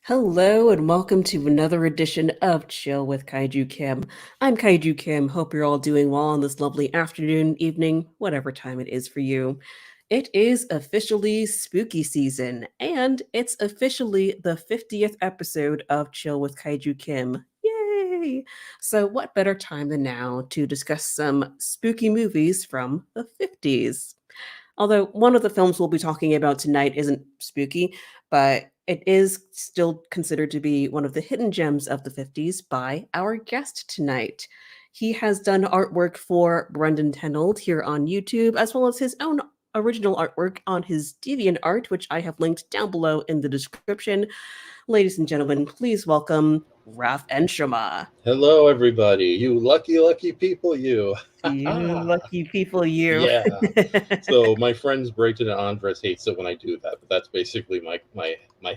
Hello and welcome to another edition of Chill with Kaiju Kim. I'm Kaiju Kim. Hope you're all doing well on this lovely afternoon, evening, whatever time it is for you. It is officially spooky season, and it's officially the 50th episode of Chill with Kaiju Kim. Yay! So, what better time than now to discuss some spooky movies from the 50s? Although one of the films we'll be talking about tonight isn't spooky, but it is still considered to be one of the hidden gems of the 50s by our guest tonight. He has done artwork for Brendan Tenold here on YouTube, as well as his own original artwork on his DeviantArt, which I have linked down below in the description. Ladies and gentlemen, please welcome Raf Enshohma. Hello, everybody. You lucky, lucky people, you. You lucky people, you. Yeah. So my friends Brayton and Andres hates it when I do that, but that's basically my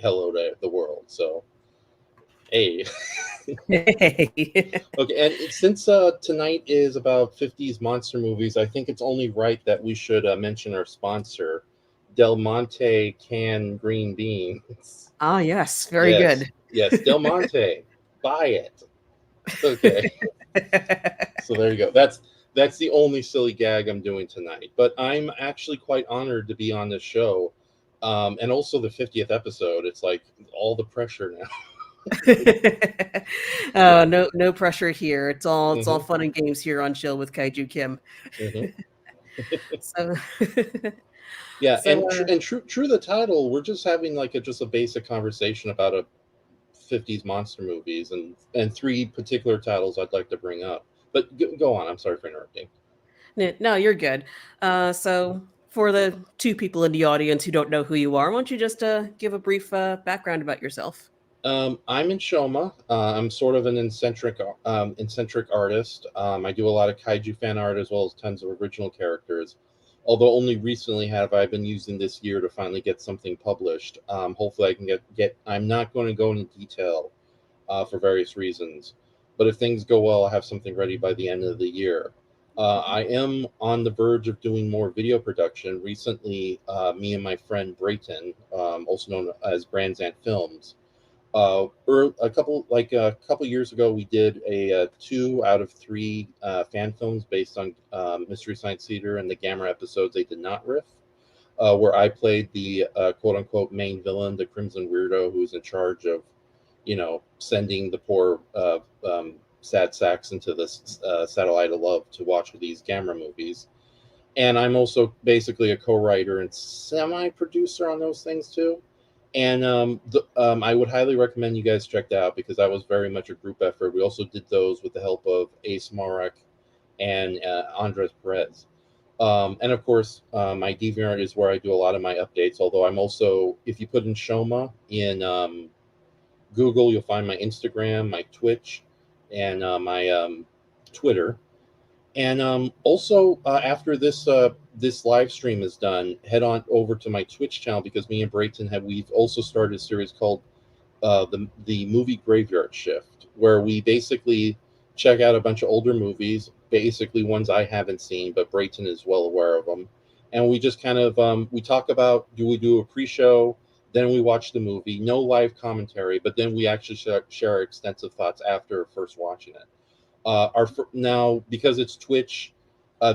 hello to the world. So, hey. Hey. Okay, and since tonight is about 50s monster movies, I think it's only right that we should mention our sponsor, Del Monte canned green beans. Ah, yes, very Yes, good. yes, Del Monte, buy it. Okay. So there you go. That's the only silly gag I'm doing tonight. But I'm actually quite honored to be on this show, and also the 50th episode. It's like all the pressure now. Oh, no pressure here. It's all Hmm. fun and games here on Chill with Kaiju Kim. Hmm. So, Yeah, so and true to the title, we're just having like just a basic conversation about a 50s monster movies and three particular titles I'd like to bring up. But go on. I'm sorry for interrupting. no, you're good. So for the two people in the audience who don't know who you are, why don't you just give a brief background about yourself? I'm in Shoma. I'm sort of an eccentric artist. I do a lot of kaiju fan art as well as tons of original characters. Although only recently have I been using this year to finally get something published. Hopefully, I can get. I'm not going to go into detail for various reasons, but if things go well, I'll have something ready by the end of the year. I am on the verge of doing more video production. Recently, me and my friend Brayton, also known as Brandzant Films, a couple years ago, we did a 2 out of 3 fan films based on Mystery Science Theater and the Gamma episodes they did not riff, where I played the quote unquote main villain, the Crimson Weirdo, who's in charge of, sending the poor sad sacks into this satellite of love to watch these Gamma movies. And I'm also basically a co-writer and semi-producer on those things too. And I would highly recommend you guys check that out because that was very much a group effort. We also did those with the help of Ace Marek and Andres Perez. And of course, my DeviantArt is where I do a lot of my updates. Although I'm also, if you put in Shoma in Google, you'll find my Instagram, my Twitch, and my Twitter. And also, after this live stream is done, head on over to my Twitch channel because me and Brayton we've also started a series called the Movie Graveyard Shift, where we basically check out a bunch of older movies, basically ones I haven't seen, but Brayton is well aware of them, and we just kind of we talk about, do we do a pre-show, then we watch the movie, no live commentary, but then we actually share our extensive thoughts after first watching it. Now, because it's Twitch,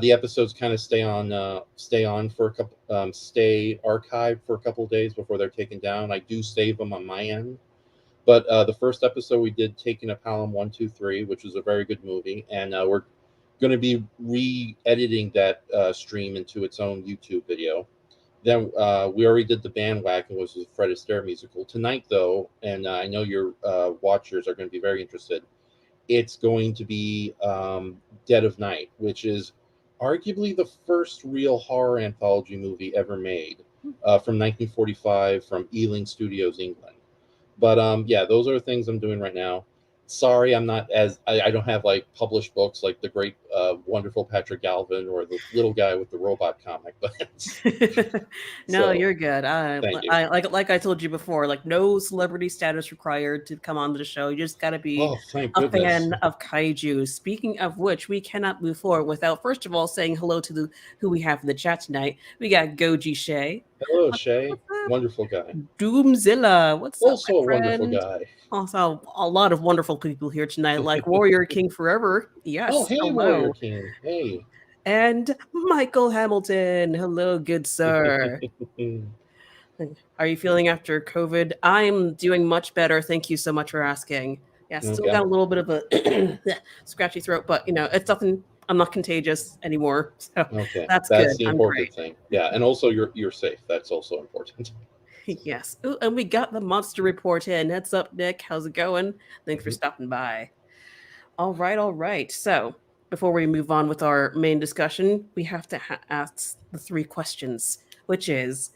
the episodes kind of stay on for a couple, stay archived for a couple of days before they're taken down. I do save them on my end, but the first episode we did, Taking a Pelham 123, which was a very good movie, and we're going to be re-editing that stream into its own YouTube video. Then we already did the Bandwagon, which was a Fred Astaire musical. Tonight, though, and I know your watchers are going to be very interested, it's going to be Dead of Night, which is arguably the first real horror anthology movie ever made, from 1945 from Ealing Studios, England. But yeah, those are the things I'm doing right now. sorry, I'm not I don't have like published books like the great, wonderful Patrick Galvin or the little guy with the robot comic, but No, so you're good. thank you. I like I told you before, like no celebrity status required to come on the show. You just got to be Oh, thank a goodness. fan of kaiju. Speaking of which, we cannot move forward without first of all saying hello to the who we have in the chat tonight. We got Goji Shay. Hello, Shay. What's up? Wonderful guy. Doomzilla. What's up, my Also a wonderful friend? guy. Also, a lot of wonderful people here tonight, like Warrior King Forever. Oh, Yes, hey, Warrior hello. King. Hey. And Michael Hamilton. Hello, good sir. Are you feeling after COVID? I'm doing much better. Thank you so much for asking. Yeah, still Okay. got a little bit of a scratchy throat, but it's nothing. I'm not contagious anymore, so Okay. that's That's good. the I'm important great. thing. Yeah, and also you're safe. That's also important. Yes. Ooh, and we got the monster report in. Heads up, Nick. How's it going? Thanks for Mhm. stopping by. All right, all right. So before we move on with our main discussion, we have to ask the three questions, which is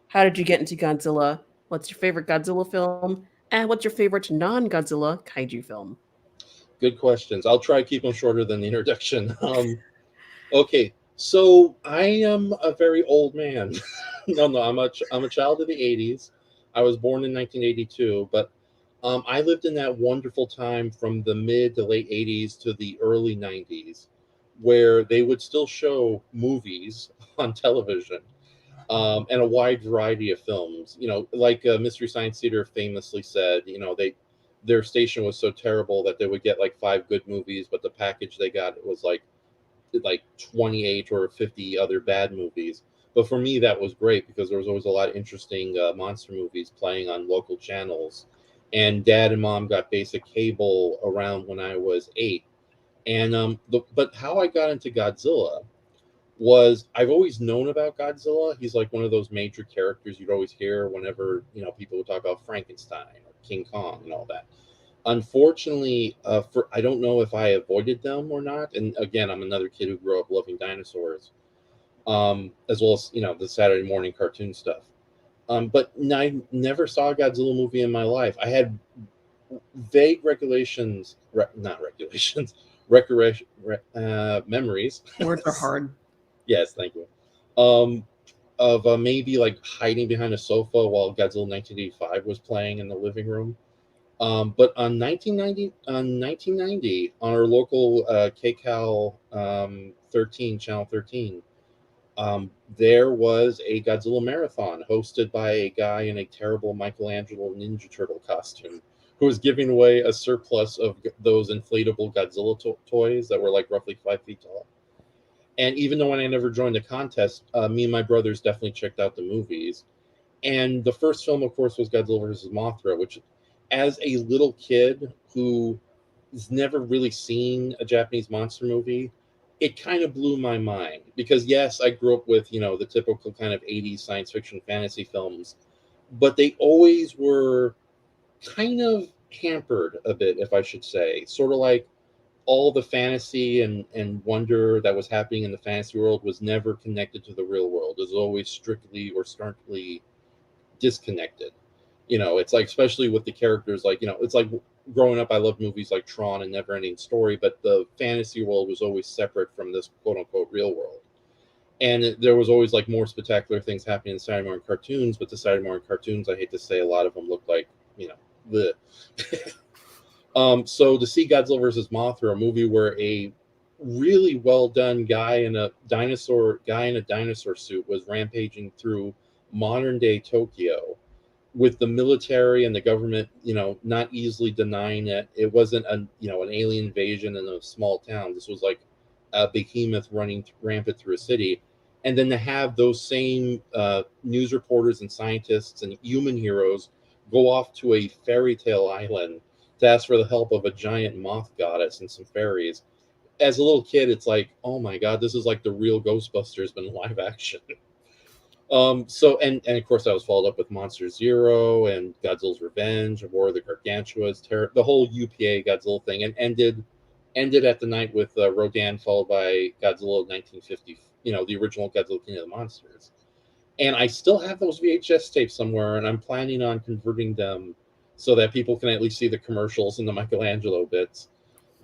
how did you get into Godzilla? What's your favorite Godzilla film? And what's your favorite non Godzilla kaiju film? Good questions. I'll try to keep them shorter than the introduction. Okay, so I am a very old man. No, I'm a child of the '80s. I was born in 1982, but I lived in that wonderful time from the mid to late '80s to the early '90s, where they would still show movies on television, and a wide variety of films. You know, like Mystery Science Theater famously said, you know, their station was so terrible that they would get like five good movies, but the package they got was like 28 or 50 other bad movies. But for me, that was great because there was always a lot of interesting monster movies playing on local channels. And dad and mom got basic cable around when I was 8. And but how I got into Godzilla was I've always known about Godzilla. He's like one of those major characters you'd always hear whenever people would talk about Frankenstein or King Kong and all that. Unfortunately, for I don't know if I avoided them or not. And again, I'm another kid who grew up loving dinosaurs, as well as the Saturday morning cartoon stuff. But I never saw a Godzilla movie in my life. I had vague not regulations, memories. Words are hard. Yes, thank you. Um, of maybe like hiding behind a sofa while Godzilla 1985 was playing in the living room. But on 1990, on our local KCAL 13, Channel 13, there was a Godzilla marathon hosted by a guy in a terrible Michelangelo Ninja Turtle costume who was giving away a surplus of those inflatable Godzilla toys that were like roughly 5 feet tall. And even though I never joined the contest, me and my brothers definitely checked out the movies. And the first film, of course, was Godzilla versus Mothra, which, as a little kid who has never really seen a Japanese monster movie, it kind of blew my mind. Because, yes, I grew up with, the typical kind of 80s science fiction fantasy films, but they always were kind of hampered a bit, if I should say. Sort of like all the fantasy and wonder that was happening in the fantasy world was never connected to the real world. It was always strictly or starkly disconnected. It's like, especially with the characters, like, it's like growing up, I loved movies like Tron and Never Ending Story, but the fantasy world was always separate from this quote unquote real world. And there was always like more spectacular things happening in Saturday morning cartoons, but the Saturday morning cartoons, I hate to say, a lot of them look like, the so to see Godzilla versus Mothra, a movie where a really well done guy in a dinosaur suit was rampaging through modern day Tokyo with the military and the government, not easily denying it. It wasn't an alien invasion in a small town. This was like a behemoth running rampant through a city. And then to have those same news reporters and scientists and human heroes go off to a fairy tale island to ask for the help of a giant moth goddess and some fairies. As a little kid, it's like, oh my god, this is like the real Ghostbusters, but in live action. So and of course, I was followed up with Monster Zero and Godzilla's Revenge, War of the Gargantuas, the whole UPA Godzilla thing, and ended at the night with Rodan, followed by Godzilla 1950, the original Godzilla King of the Monsters. And I still have those VHS tapes somewhere, and I'm planning on converting them so that people can at least see the commercials and the Michelangelo bits.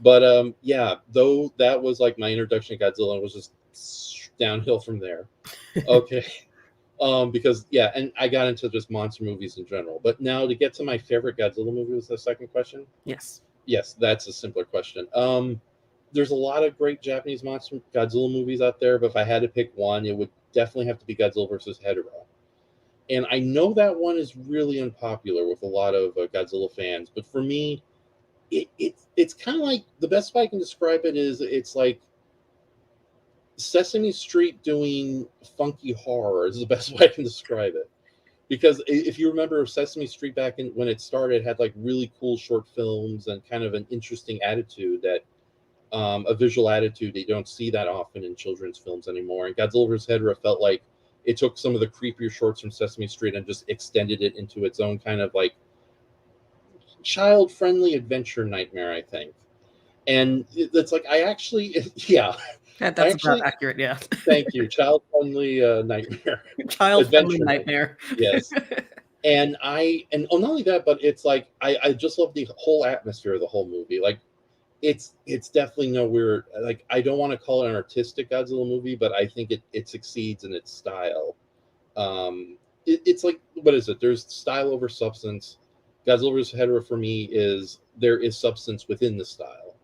But yeah, though that was like my introduction to Godzilla, and was just downhill from there. Okay. Because yeah, and I got into just monster movies in general. But now to get to my favorite Godzilla movie was the second question. Yes. Yes, that's a simpler question. There's a lot of great Japanese monster Godzilla movies out there, but if I had to pick one, it would definitely have to be Godzilla versus Hedorah. And I know that one is really unpopular with a lot of Godzilla fans, but for me, it's kind of like the best way I can describe it is it's like Sesame Street doing funky horror is the best way I can describe it. Because if you remember Sesame Street back in when it started, had like really cool short films and kind of an interesting attitude that a visual attitude that you don't see that often in children's films anymore. And Godzilla vs. Hedorah felt like it took some of the creepier shorts from Sesame Street and just extended it into its own kind of like child-friendly adventure nightmare, I think. And it's like I actually, yeah, I That's about actually accurate, yeah. thank you, child-friendly nightmare Child-friendly adventure nightmare. nightmare. Yes, and not only that, but it's like I just love the whole atmosphere of the whole movie. Like it's definitely nowhere like I don't want to call it an artistic Godzilla movie, but I think it succeeds in its style. It's like what is it? There's style over substance. Godzilla vs. Hedorah for me is there is substance within the style.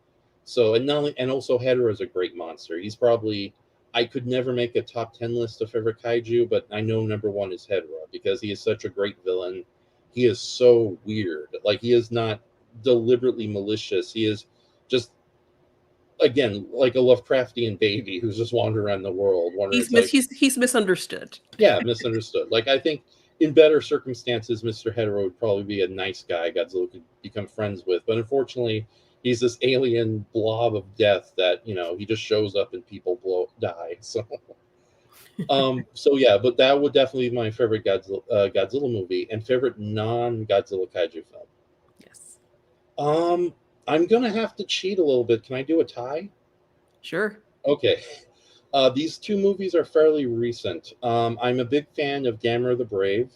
So and not only, and also Hedorah is a great monster. He's probably I could never make a top 10 list of favorite kaiju, but I know number one is Hedorah because he is such a great villain. He is so weird. Like he is not deliberately malicious. He is just again like a Lovecraftian baby who's just wandering around the world, wondering. It's like He's misunderstood. yeah, misunderstood. Like I think in better circumstances, Mr. Hetero would probably be a nice guy Godzilla could become friends with, but unfortunately, he's this alien blob of death that he just shows up and people die. So, so yeah, but that would definitely be my favorite Godzilla movie and favorite non-Godzilla kaiju film. Yes. I'm gonna have to cheat a little bit. Can I do a tie? Sure. Okay. These two movies are fairly recent. I'm a big fan of Gamera the Brave.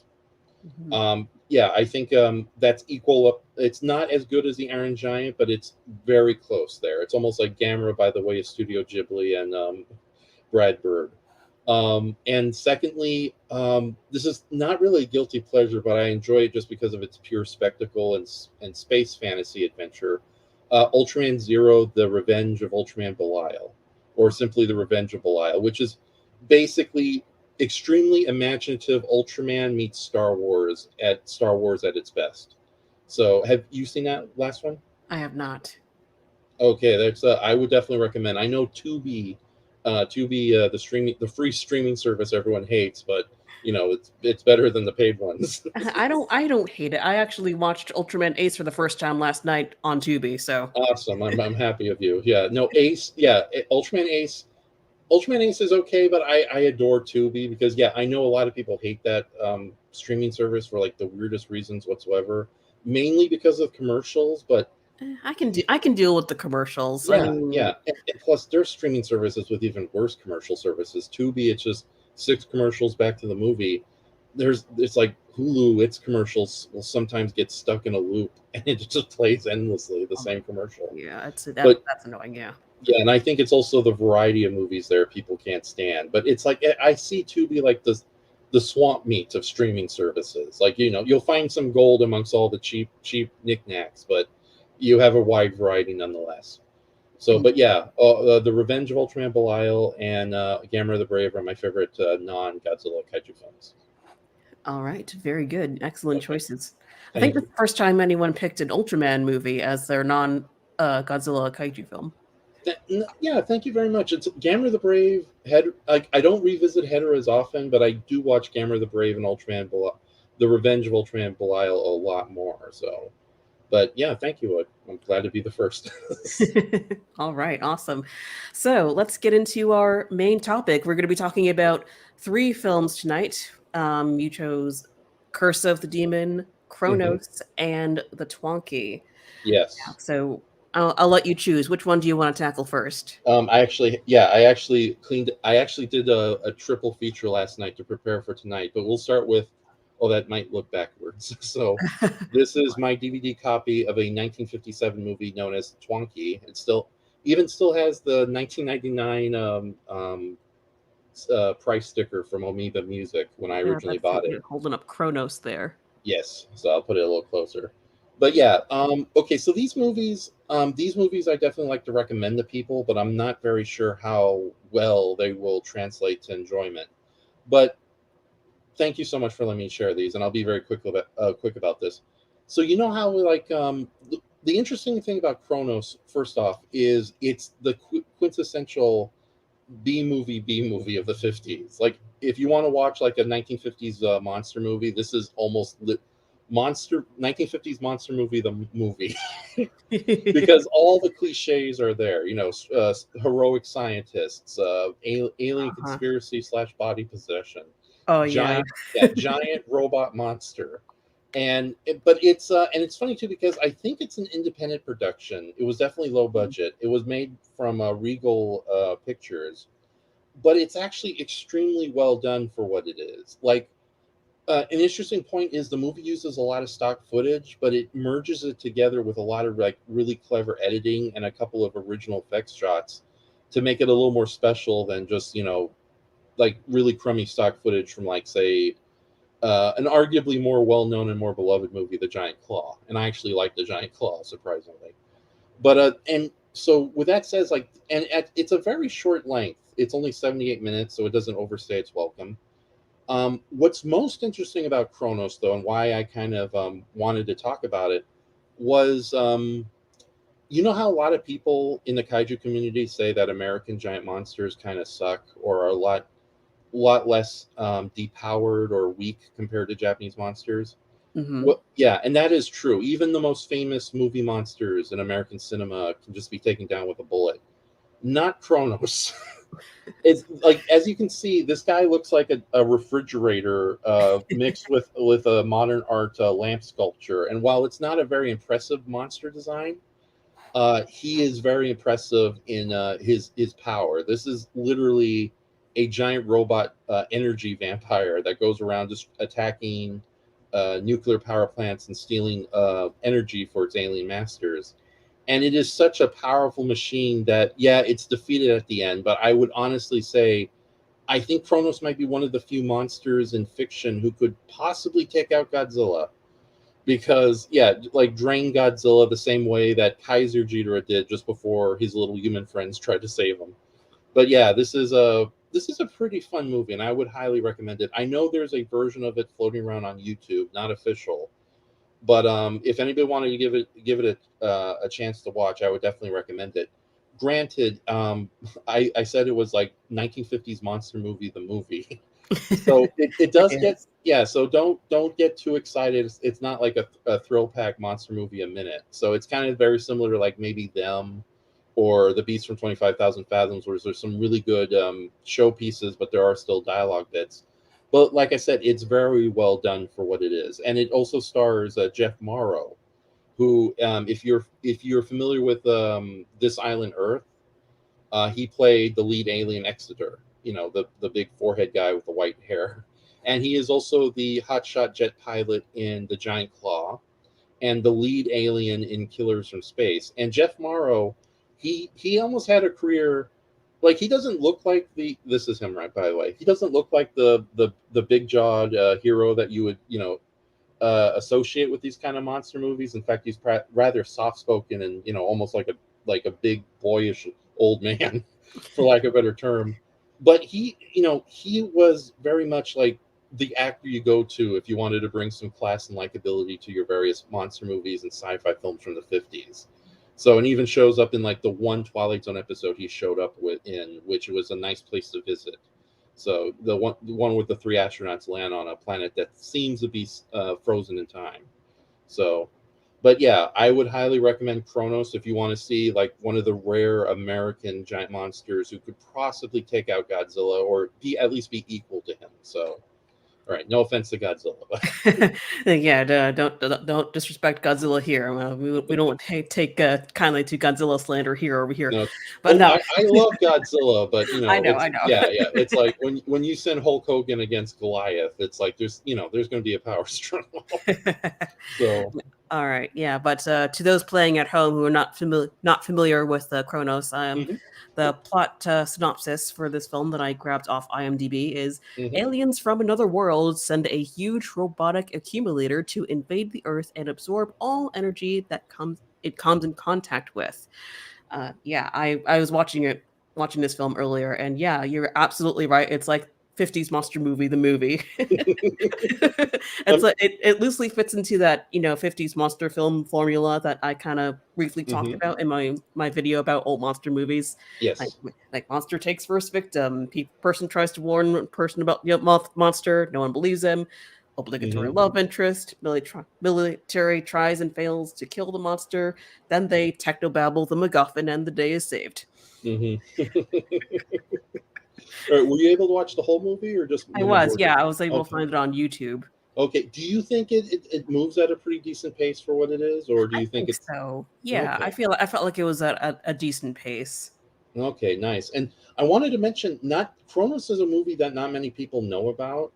Mhm. Yeah, I think that's equal up. It's not as good as the Iron Giant, but it's very close there. It's almost like Gamera by the way of Studio Ghibli and Brad Bird. And secondly, this is not really a guilty pleasure, but I enjoy it just because of its pure spectacle and space fantasy adventure. Ultraman Zero: The Revenge of Ultraman Belial, or simply The Revenge of Belial, which is basically extremely imaginative Ultraman meets Star Wars at its best. So, have you seen that last one? I have not. Okay, that's I would definitely recommend. I know Tubi, the free streaming service everyone hates, but it's better than the paid ones. I don't hate it. I actually watched Ultraman Ace for the first time last night on Tubi, so Awesome, I'm happy of you. Yeah, no Ace, yeah, Ultraman Ace is okay, but I adore Tubi because yeah, I know a lot of people hate that streaming service for like the weirdest reasons whatsoever, mainly because of commercials, but I can deal with the commercials. I yeah, mean, yeah. And plus, there's streaming services with even worse commercial services. Tubi, it's just six commercials back to the movie. It's like Hulu, its commercials will sometimes get stuck in a loop, and it just plays endlessly the same commercial. yeah, But that's annoying. Yeah. yeah, and I think it's also the variety of movies there people can't stand. But it's like I see Tubi like the swamp meat of streaming services. Like you'll find some gold amongst all the cheap knickknacks, but you have a wide variety nonetheless. So, but yeah, The Revenge of Ultraman Belial and Gamera the Brave are my favorite non-Godzilla kaiju films. All right, very good, excellent Okay, choices. I think thank the you. first time anyone picked an Ultraman movie as their non Godzilla kaiju film. Yeah, thank you very much. It's Gamera the Brave. I don't revisit Hedorah as often, but I do watch Gamera the Brave and The Revenge of Ultraman Belial a lot more. So, but yeah, thank you. I'm glad to be the first. All right, awesome. So let's get into our main topic. We're going to be talking about three films tonight. You chose Curse of the Demon, Hmm. Kronos, and The Twonky. Yes. So I'll let you choose. Which one do you want to tackle first? I actually did a triple feature last night to prepare for tonight, but we'll start with Oh, that might look backwards. So this is my DVD copy of a 1957 movie known as Twonky. It still has the 1999 price sticker from Amoeba Music when I Yeah, originally that's bought you're it. holding up Kronos there. Yes, so I'll put it a little closer. But yeah, okay. So these movies, I definitely like to recommend to people, but I'm not very sure how well they will translate to enjoyment. But thank you so much for letting me share these, and I'll be very quick about this. So you know how the interesting thing about Kronos, first off, is it's the quintessential B movie of the 50s. Like if you want to watch like a 1950s monster movie, this is almost monster 1950s monster movie the movie because all the cliches are there. Heroic scientists, alien Uh-huh. conspiracy slash body possession, Oh yeah. giant robot monster. And it's funny too because I think it's an independent production. It was definitely low budget. It was made from Regal Pictures, but it's actually extremely well done for what it is. Like an interesting point is the movie uses a lot of stock footage, but it merges it together with a lot of like really clever editing and a couple of original effects shots to make it a little more special than just like really crummy stock footage from like say an arguably more well-known and more beloved movie, The Giant Claw. And I actually like The Giant Claw, surprisingly. But and so with that says like it's a very short length. It's only 78 minutes, so it doesn't overstay its welcome. What's most interesting about Kronos, though, and why I kind of wanted to talk about it, was you know how a lot of people in the kaiju community say that American giant monsters kind of suck or are a lot less depowered or weak compared to Japanese monsters. Hmm. Well, yeah, and that is true. Even the most famous movie monsters in American cinema can just be taken down with a bullet. Not Kronos. It's like as you can see, this guy looks like a refrigerator mixed with a modern art lamp sculpture. And while it's not a very impressive monster design, he is very impressive in his power. This is literally a giant robot energy vampire that goes around just attacking nuclear power plants and stealing energy for its alien masters. And it is such a powerful machine that yeah, it's defeated at the end. But I would honestly say I think Kronos might be one of the few monsters in fiction who could possibly take out Godzilla because yeah, like drain Godzilla the same way that Kaiser Ghidorah did just before his little human friends tried to save him. But yeah, this is a pretty fun movie, and I would highly recommend it. I know there's a version of it floating around on YouTube, not official, but if anybody wanted to give it a chance to watch, I would definitely recommend it. Granted, I said it was like 1950s monster movie, the movie. So it It does get is. yeah. So don't get too excited. It's not like a thrill pack monster movie a minute. So it's kind of very similar to like maybe them or the Beast from 25,000 Fathoms, where there's some really good show pieces, but there are still dialogue bits. But like I said, it's very well done for what it is, and it also stars Jeff Morrow, who if you're familiar with This Island Earth, he played the lead alien Exeter, the big forehead guy with the white hair. And he is also the hotshot jet pilot in The Giant Claw and the lead alien in Killers from Space. And Jeff Morrow, he almost had a career like he doesn't look like the this is him right by the way. He doesn't look like the big jawed hero that you would, associate with these kind of monster movies. In fact, he's rather soft spoken and almost like a big boyish old man, for lack of a better term. But he was very much like the actor you go to if you wanted to bring some class and likability to your various monster movies and sci-fi films from the 50s. So, and even shows up in like the one Twilight Zone episode he showed up which was a nice place to visit. So the one with the three astronauts land on a planet that seems to be frozen in time. So, but yeah, I would highly recommend Kronos if you want to see like one of the rare American giant monsters who could possibly take out Godzilla or at least be equal to him. So, All right, no offense to Godzilla, but Yeah, don't disrespect Godzilla here. We don't take kindly to Godzilla slander here over here. no. But Oh, no, I love Godzilla, but I know, it's I know. yeah, yeah. It's like when you send Hulk Hogan against Goliath, it's like there's going to be a power struggle. So, All right, yeah, but to those playing at home who are not familiar with Kronos, hmm the plot synopsis for this film that I grabbed off IMDb is: hmm aliens from another world send a huge robotic accumulator to invade the Earth and absorb all energy that comes in contact with. Yeah, I was watching this film earlier, and yeah, you're absolutely right. It's like 50s monster movie, the movie. It's um, like it loosely fits into that 50s monster film formula that I kind of briefly talked hmm about in my video about old monster movies. Like yes. like monster takes first victim. Person tries to warn person about monster. No one believes him. Obligatory hmm love interest. Military tries and fails to kill the monster. Then they technobabble the MacGuffin, and the day is saved. hmm Were you able to watch the whole movie or just I the was, majority? yeah, I was able to Okay. find it on YouTube. Okay. Do you think it moves at a pretty decent pace for what it is, or do I you think think it's so. Yeah, okay? I felt like it was at a decent pace. Okay, nice. And I wanted to mention, not Cronus is a movie that not many people know about.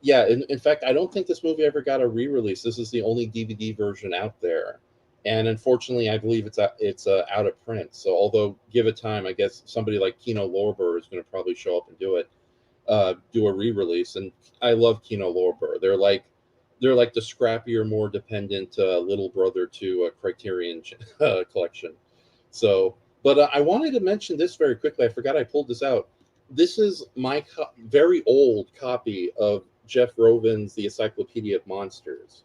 Yeah, in fact, I don't think this movie ever got a re-release. This is the only DVD version out there, and unfortunately, I believe it's out of print. So, although give it time, I guess somebody like Kino Lorber is going to probably show up and do a re-release. And I love Kino Lorber. They're like the scrappier, more dependent little brother to Criterion collection. So, but I wanted to mention this very quickly. I forgot I pulled this out. This is my very old copy of Jeff Rovin's The Encyclopedia of Monsters.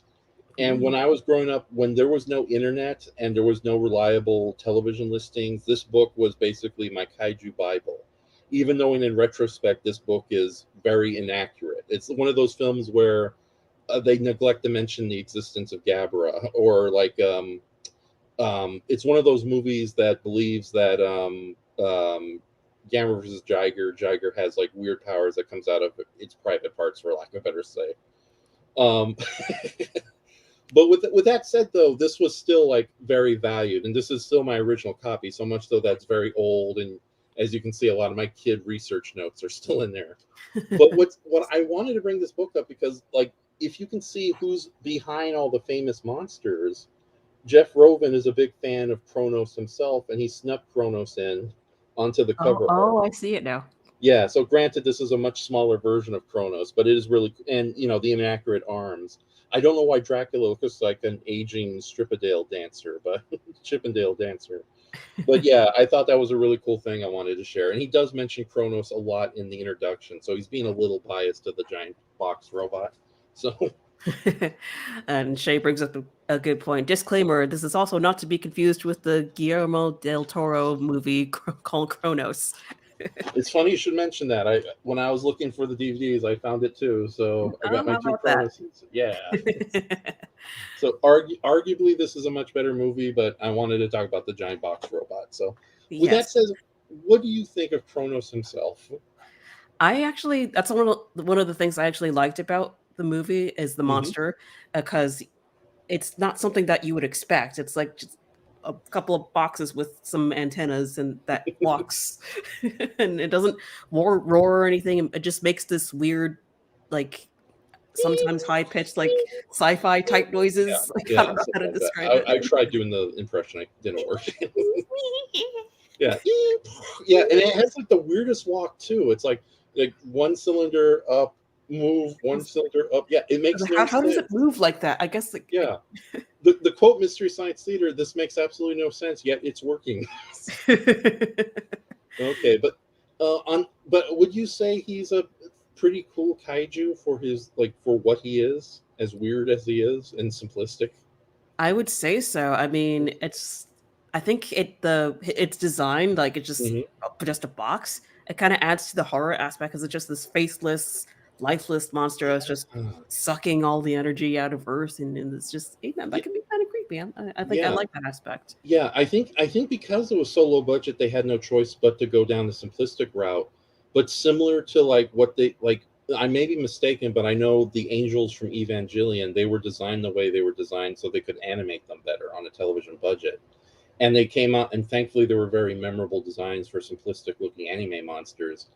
And when Ooh. I was growing up, when there was no internet and there was no reliable television listings, this book was basically my kaiju Bible. Even though in retrospect, this book is very inaccurate. It's one of those films where they neglect to mention the existence of Gabra, or like it's one of those movies that believes that Gamma versus Jiger has like weird powers that comes out of its private parts, for lack of a better say. Um, but with that said, though, this was still like very valued, and this is still my original copy. So much so that's very old, and as you can see, a lot of my kid research notes are still in there. But what I wanted to bring this book up because, like, if you can see who's behind all the famous monsters, Jeff Rovin is a big fan of Kronos himself, and he snuck Kronos in onto the Oh, cover art. oh, I see it now. Yeah, so granted, this is a much smaller version of Kronos, but it is really, and the inaccurate arms. I don't know why Dracula looks like an aging Strippendale dancer, but Chippendale dancer. But yeah, I thought that was a really cool thing I wanted to share. And he does mention Kronos a lot in the introduction, so he's being a little biased to the giant box robot. So And Shay brings up a good point. Disclaimer: this is also not to be confused with the Guillermo del Toro movie called Kronos. it's funny you should mention that. I When I was looking for the DVDs, I found it too. So I got Oh, my how two about that? Cronoses. Yeah. So arguably, this is a much better movie, but I wanted to talk about the giant box robot. So, with that Yes. said, what do you think of Kronos himself? I actually that's one of the things I actually liked about the movie is the hmm monster, because it's not something that you would expect. It's like just a couple of boxes with some antennas and that walks, and it doesn't roar or anything. It just makes this weird, like sometimes high pitched, like sci-fi type Yeah, noises. Like I yeah, don't know how something to like that. describe it. I tried doing the impression, it didn't work. Yeah, yeah, and it has like the weirdest walk too. It's like one cylinder up, move, one cylinder up. Yeah, it makes no How does it sense. move like that? I guess like Yeah, the quote Mystery Science Theater. This makes absolutely no sense, yet it's working. Okay, but would you say he's a pretty cool kaiju for his for what he is, as weird as he is and simplistic? I would say so. I mean, I think it's designed like it's hmm just a box. It kind of adds to the horror aspect because it's just this faceless, lifeless monster that's just Yeah, sucking all the energy out of Earth, and it's just that yeah, can be kind of creepy. I think I yeah, like that aspect. yeah. I think because it was so low budget, they had no choice but to go down the simplistic route. But similar to like what they like. I may be mistaken, but I know the angels from Evangelion, they were designed the way they were designed so they could animate them better on a television budget. And they came out, and thankfully, there were very memorable designs for simplistic looking anime monsters.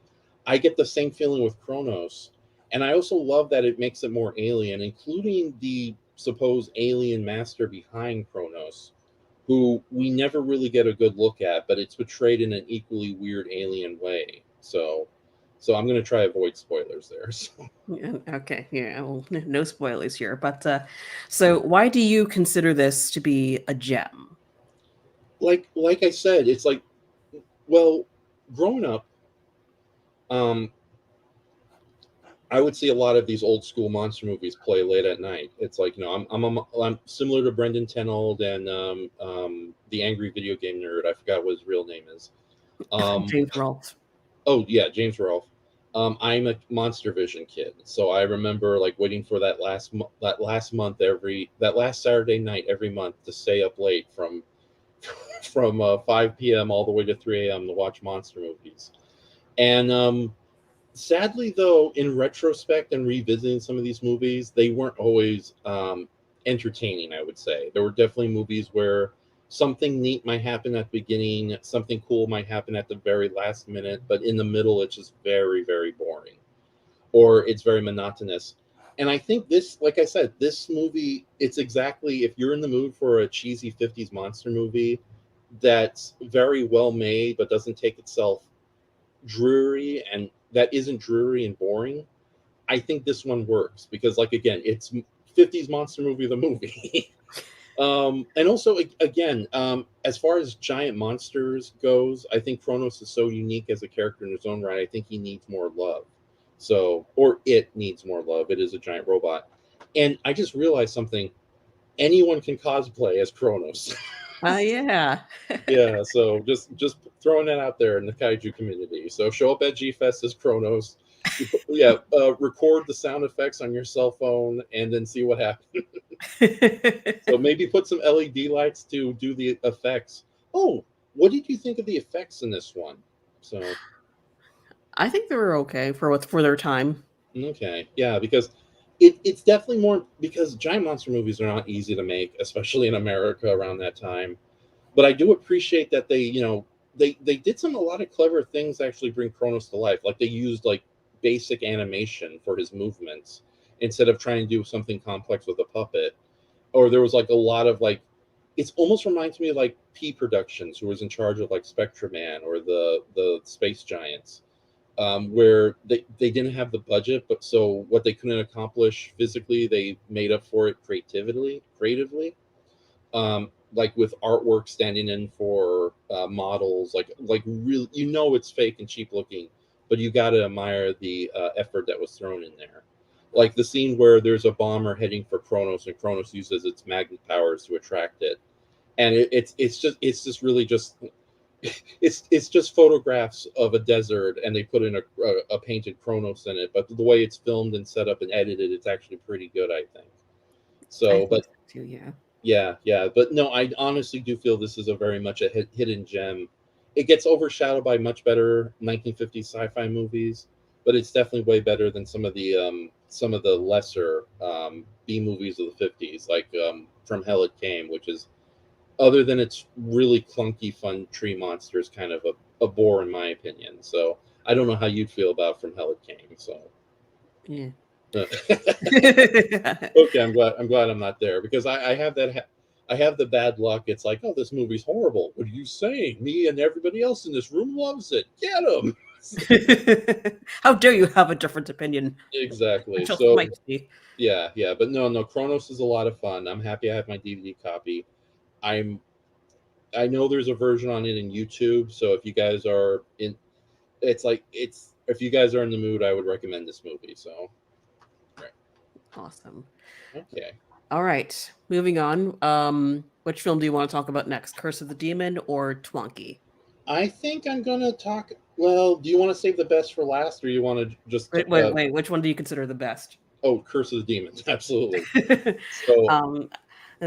I get the same feeling with Kronos. And I also love that it makes it more alien, including the supposed alien master behind Kronos, who we never really get a good look at, but it's portrayed in an equally weird alien way. So I'm going to try avoid spoilers there. So, Yeah, okay, yeah, well, no spoilers here. But so why do you consider this to be a gem? like I said, it's like, well, growing up, um, I would see a lot of these old school monster movies play late at night. It's like, I'm similar to Brendan Tenold and the angry video game nerd. I forgot what his real name is. Um, James Rolfe. oh yeah, James Rolfe. I'm a Monster Vision kid, so I remember like waiting for that last Saturday night every month to stay up late from 5 p.m. all the way to 3 a.m. to watch monster movies. And sadly, though, in retrospect and revisiting some of these movies, they weren't always entertaining. I would say there were definitely movies where something neat might happen at the beginning, something cool might happen at the very last minute, but in the middle, it's just very, very boring, or it's very monotonous. And I think this, like I said, this movie, it's exactly, if you're in the mood for a cheesy 50s monster movie that's very well made but doesn't take itself dreary and that isn't dreary and boring, I think this one works because, like, again, it's 50s monster movie, the movie. And also, again, as far as giant monsters goes, I think Kronos is so unique as a character in his own right. I think he needs more love. So, or it needs more love. It is a giant robot. And I just realized something. Anyone can cosplay as Kronos. Yeah. Yeah, so just throwing that out there in the kaiju community. So show up at G Fest as Kronos. Yeah, record the sound effects on your cell phone and then see what happens. So maybe put some LED lights to do the effects. Oh, what did you think of the effects in this one? So I think they were okay for their time. okay, yeah, because it's definitely more because giant monster movies are not easy to make, especially in America around that time. But I do appreciate that they did a lot of clever things to actually bring Kronos to life. Like they used like basic animation for his movements instead of trying to do something complex with a puppet. Or there was like a lot of like it almost reminds me of like P Productions, who was in charge of like Spectraman or the Space Giants, where they didn't have the budget, but so what they couldn't accomplish physically, they made up for it creatively, like with artwork standing in for models, like real, it's fake and cheap looking, but you got to admire the effort that was thrown in there. Like the scene where there's a bomber heading for Kronos, and Kronos uses its magnet powers to attract it, and it's just really just it's just photographs of a desert, and they put in a painted Kronos in it. But the way it's filmed and set up and edited, it's actually pretty good, I think. I So, think but so too, yeah. yeah, yeah, but no, I honestly do feel this is a very much a hidden gem. It gets overshadowed by much better 1950s sci-fi movies, but it's definitely way better than some of the lesser B movies of the 50s, like From Hell It Came, which is, other than its really clunky fun tree monsters, kind of a bore in my opinion. So I don't know how you'd feel about From Hell It Came. So Yeah. okay, I'm glad I'm not there because I have I have the bad luck. It's like, oh, this movie's horrible. What are you saying? Me and everybody else in this room loves it. Get them. How dare you have a different opinion? I Exactly. shall So smite thee. yeah, yeah, but no, Kronos is a lot of fun. I'm happy I have my DVD copy. I'm I know there's a version on it in YouTube. So if you guys are in, it's like it's if you guys are in the mood, I would recommend this movie. So right, Awesome. okay. All right, moving on. Which film do you want to talk about next? Curse of the Demon or Twonky? I think I'm gonna talk. Well, do you want to save the best for last, or you want to just Wait. Which one do you consider the best? oh, Curse of the Demons, absolutely.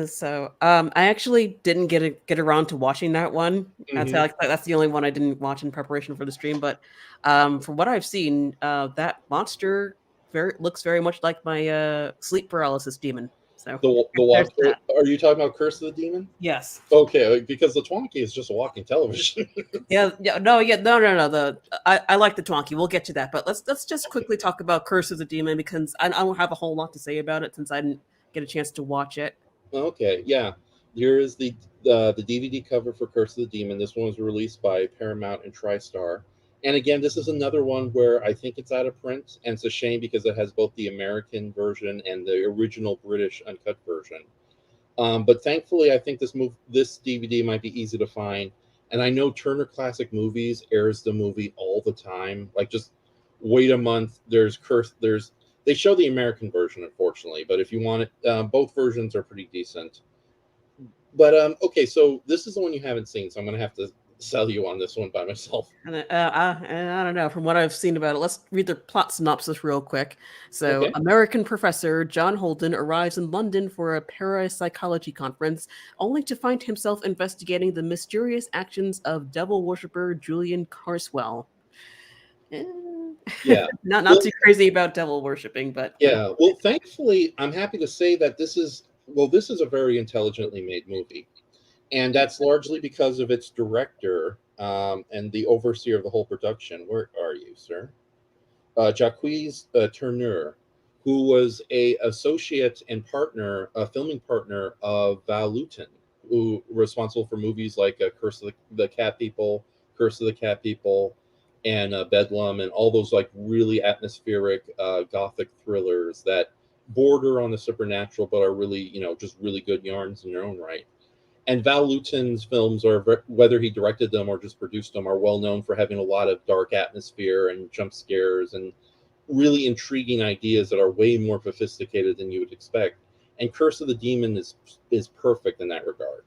So, um, I actually didn't get around to watching that one. mhm. That's the only one I didn't watch in preparation for the stream. But from what I've seen, that monster. looks very much like my sleep paralysis demon. So The there's walk. that. Are you talking about Curse of the Demon? Yes. Okay, because the Twonky is just a walking television. Yeah, yeah, no, yeah, no. I like the Twonky. We'll get to that, but let's just quickly talk about Curse of the Demon because I don't have a whole lot to say about it since I didn't get a chance to watch it. Okay, yeah. Here is the DVD cover for Curse of the Demon. This one was released by Paramount and TriStar. And again, this is another one where I think it's out of print, and it's a shame because it has both the American version and the original British uncut version. But thankfully, I think this DVD might be easy to find. And I know Turner Classic Movies airs the movie all the time. Like, just wait a month. There's Curse. They show the American version, unfortunately. But if you want it, both versions are pretty decent. But okay, so this is the one you haven't seen, so I'm gonna have to sell you on this one by myself. And I don't know. From what I've seen about it, let's read the plot synopsis real quick. So, Okay. American professor John Holden arrives in London for a parapsychology conference, only to find himself investigating the mysterious actions of devil worshipper Julian Carswell. Eh, Yeah. not Well, too crazy about devil worshiping, but yeah. Well, thankfully, I'm happy to say that this is a very intelligently made movie, and that's largely because of its director and the overseer of the whole production. Where are you, sir? Jacques Tourneur, who was a associate and partner, a filming partner of Val Lewton, who responsible for movies like Curse of the Cat People, Curse of the Cat People, and Bedlam, and all those like really atmospheric gothic thrillers that border on the supernatural, but are really just really good yarns in their own right. And Val Lewton's films whether he directed them or just produced them, are well known for having a lot of dark atmosphere and jump scares and really intriguing ideas that are way more sophisticated than you would expect. And Curse of the Demon is perfect in that regard.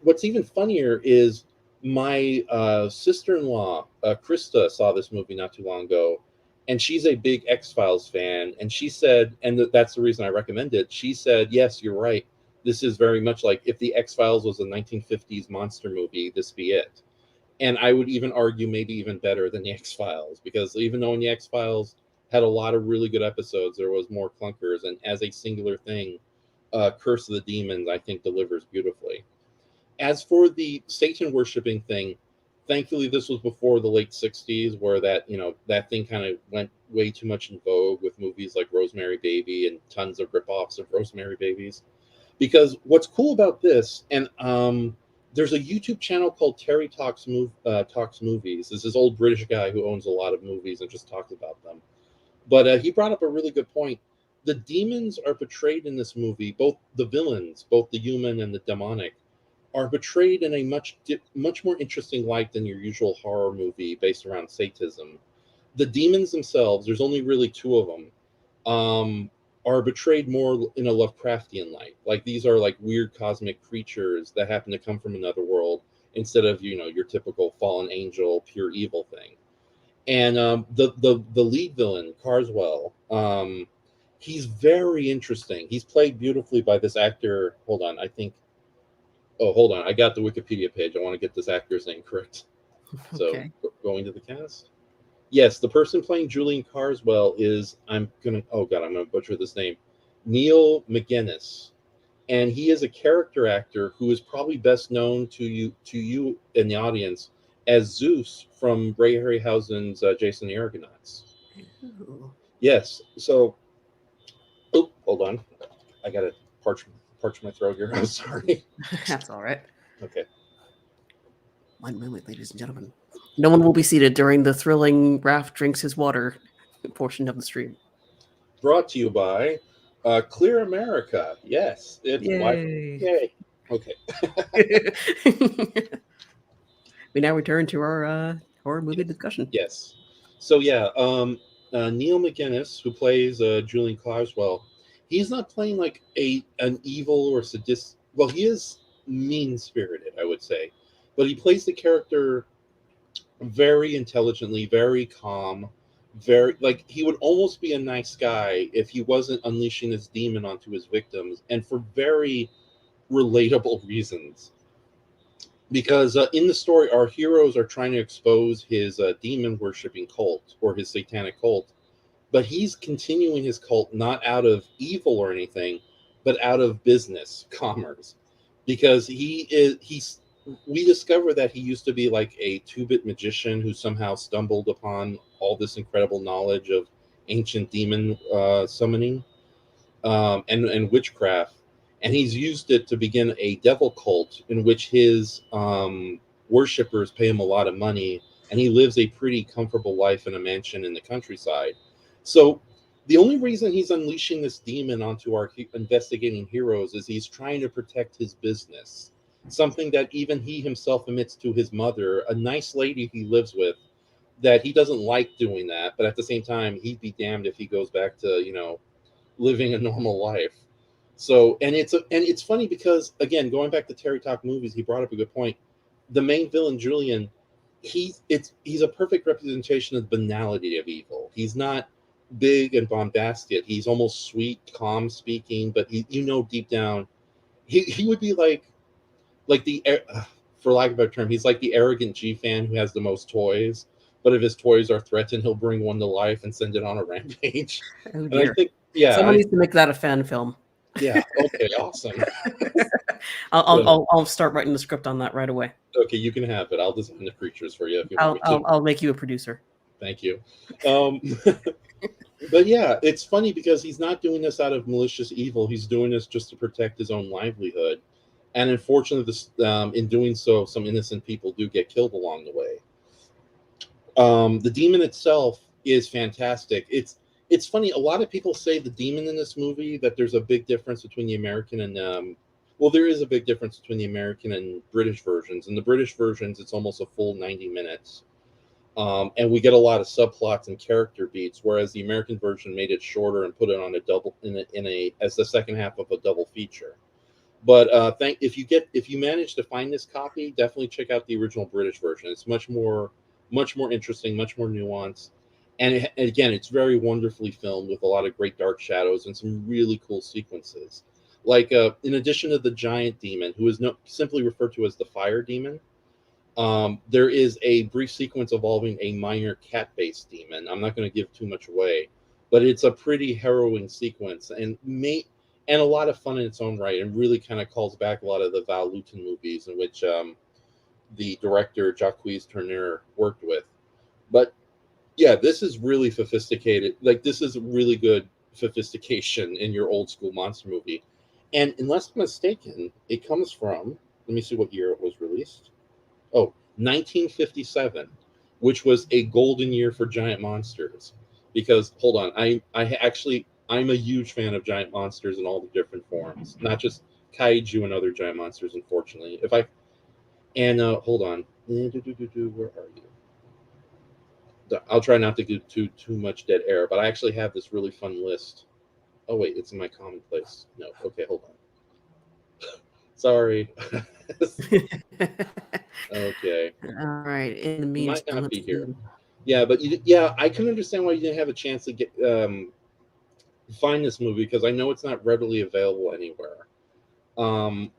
What's even funnier is my sister-in-law, Krista, saw this movie not too long ago, and she's a big X-Files fan. And she said, and that's the reason I recommend it. She said, "Yes, you're right. This is very much like if the X-Files was a 1950s monster movie, this be it." And I would even argue maybe even better than the X-Files, because even though in the X-Files had a lot of really good episodes, there was more clunkers, and as a singular thing, Curse of the Demons, I think, delivers beautifully. As for the Satan worshiping thing, thankfully this was before the late '60s, where that thing kind of went way too much in vogue with movies like Rosemary Baby and tons of ripoffs of Rosemary Babies. Because what's cool about this, and there's a YouTube channel called Terry Talks Movies. This is old British guy who owns a lot of movies and just talks about them. But he brought up a really good point. The demons are portrayed in this movie, both the villains, both the human and the demonic, are portrayed in a much more interesting light than your usual horror movie based around Satanism. The demons themselves, there's only really two of them, are portrayed more in a Lovecraftian light. Like, these are like weird cosmic creatures that happen to come from another world instead of your typical fallen angel, pure evil thing. And the lead villain, Carswell, he's very interesting. He's played beautifully by this actor. Hold on, I think. Oh, hold on. I got the Wikipedia page. I want to get this actor's name correct. So, okay. going to the cast. Yes, the person playing Julian Carswell is I'm gonna butcher this name, Neil McGuinness, and he is a character actor who is probably best known to you in the audience as Zeus from Ray Harryhausen's Jason the Argonauts. Ooh, Yes. So, oh, hold on, I gotta parch my throat here. I'm sorry. that's all right. Okay. One moment, ladies and gentlemen. No one will be seated during the thrilling Raf drinks his water portion of the stream. Brought to you by Clear America. Yes, it's why. Yay! Yay. Okay. We now return to our horror movie discussion. Yes. So yeah, Neil McGuinness, who plays Julian Carswell, he's not playing like an evil or sadist. Well, he is mean spirited, I would say, but he plays the character very intelligently, very calm, very like he would almost be a nice guy if he wasn't unleashing his demon onto his victims, and for very relatable reasons. Because in the story, our heroes are trying to expose his demon worshipping cult or his satanic cult, but he's continuing his cult not out of evil or anything, but out of business, commerce, because he's we discover that he used to be like a two-bit magician who somehow stumbled upon all this incredible knowledge of ancient demon summoning, and witchcraft, and he's used it to begin a devil cult in which his worshippers pay him a lot of money, and he lives a pretty comfortable life in a mansion in the countryside. So the only reason he's unleashing this demon onto our investigating heroes is he's trying to protect his business, something that even he himself admits to his mother, a nice lady he lives with, that he doesn't like doing that, but at the same time he'd be damned if he goes back to, living a normal life. So, and it's funny because, again, going back to Terry Talk movies, he brought up a good point. The main villain, Julian, he's a perfect representation of the banality of evil. He's not big and bombastic. He's almost sweet, calm speaking, but deep down, he would be like for lack of a better term, he's like the arrogant G fan who has the most toys. But if his toys are threatened, he'll bring one to life and send it on a rampage. Oh And I dear. think, yeah, Someone needs to make that a fan film. yeah, okay, awesome. I'll, I'll So, I'll I'll start writing the script on that right away. okay, you can have it. I'll design the creatures for you if you want I'll me to. I'll, I'll make you a producer. Thank you. Um, but yeah, it's funny because he's not doing this out of malicious evil. He's doing this just to protect his own livelihood. And unfortunately, in doing so, some innocent people do get killed along the way. The demon itself is fantastic. It's funny. A lot of people say the demon in this movie, that there's a big difference between the American and well, there is a big difference between the American and British versions. In the British versions, it's almost a full 90 minutes. And we get a lot of subplots and character beats, whereas the American version made it shorter and put it on a double in a as the second half of a double feature. But if you manage to find this copy, definitely check out the original British version. It's much more interesting, much more nuanced, and again, it's very wonderfully filmed with a lot of great dark shadows and some really cool sequences. Like in addition to the giant demon, who is simply referred to as the fire demon, there is a brief sequence involving a minor cat-based demon. I'm not going to give too much away, but it's a pretty harrowing sequence and a lot of fun in its own right, and really kind of calls back a lot of the Val Lewton movies in which the director Jacques Tourneur worked with. But yeah, this is really sophisticated. Like, this is really good sophistication in your old school monster movie. And unless I'm mistaken, it comes from, let me see what year it was released. Oh, 1957, which was a golden year for giant monsters. Because hold on, I'm a huge fan of giant monsters in all the different forms, not just kaiju and other giant monsters. Unfortunately, if I and hold on, where are you? I'll try not to do too much dead air, but I actually have this really fun list. Oh wait, it's in my commonplace. No, okay, hold on. Sorry. Okay, All right. In the it might meantime, not let's be here. see. Yeah, but yeah, I can understand why you didn't have a chance to get find this movie, because I know it's not readily available anywhere.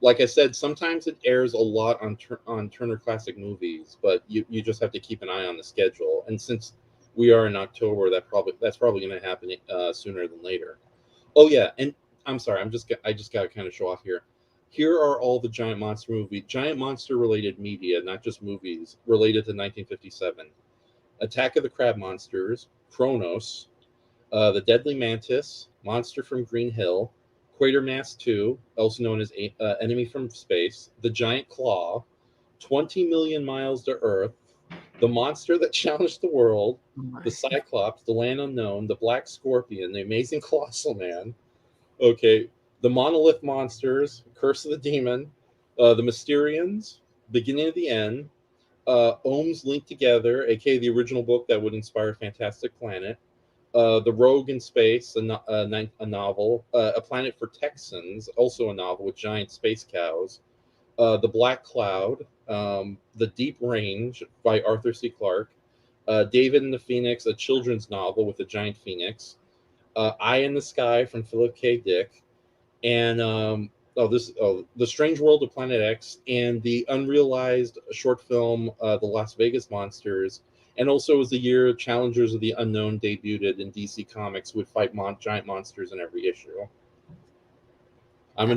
Like I said, sometimes it airs a lot on Turner Classic Movies, but you just have to keep an eye on the schedule. And since we are in October, that's probably going to happen sooner than later. Oh yeah, and I'm sorry, I just got to kind of show off here. Here are all the giant monster related media, not just movies, related to 1957. Attack of the Crab Monsters, Kronos, the Deadly Mantis, Monster from Green Hill, Quatermass 2, also known as Enemy from Space, The Giant Claw, 20 Million Miles to Earth, The Monster That Challenged the World, Oh my. The Cyclops, The Land Unknown, The Black Scorpion, The Amazing Colossal Man, okay, The Monolith Monsters, Curse of the Demon, The Mysterians, Beginning of the End, Ohms Linked Together, aka the original book that would inspire Fantastic Planet, The Rogue in Space, a novel, A Planet for Texans, also a novel with giant space cows, The Black Cloud, The Deep Range by Arthur C. Clarke, David and the Phoenix, a children's novel with a giant phoenix, Eye in the Sky from Philip K. Dick, and The Strange World of Planet X, and the unrealized short film The Las Vegas Monsters, And also, it was the year Challengers of the Unknown debuted in DC Comics, would fight giant monsters in every issue. I'm a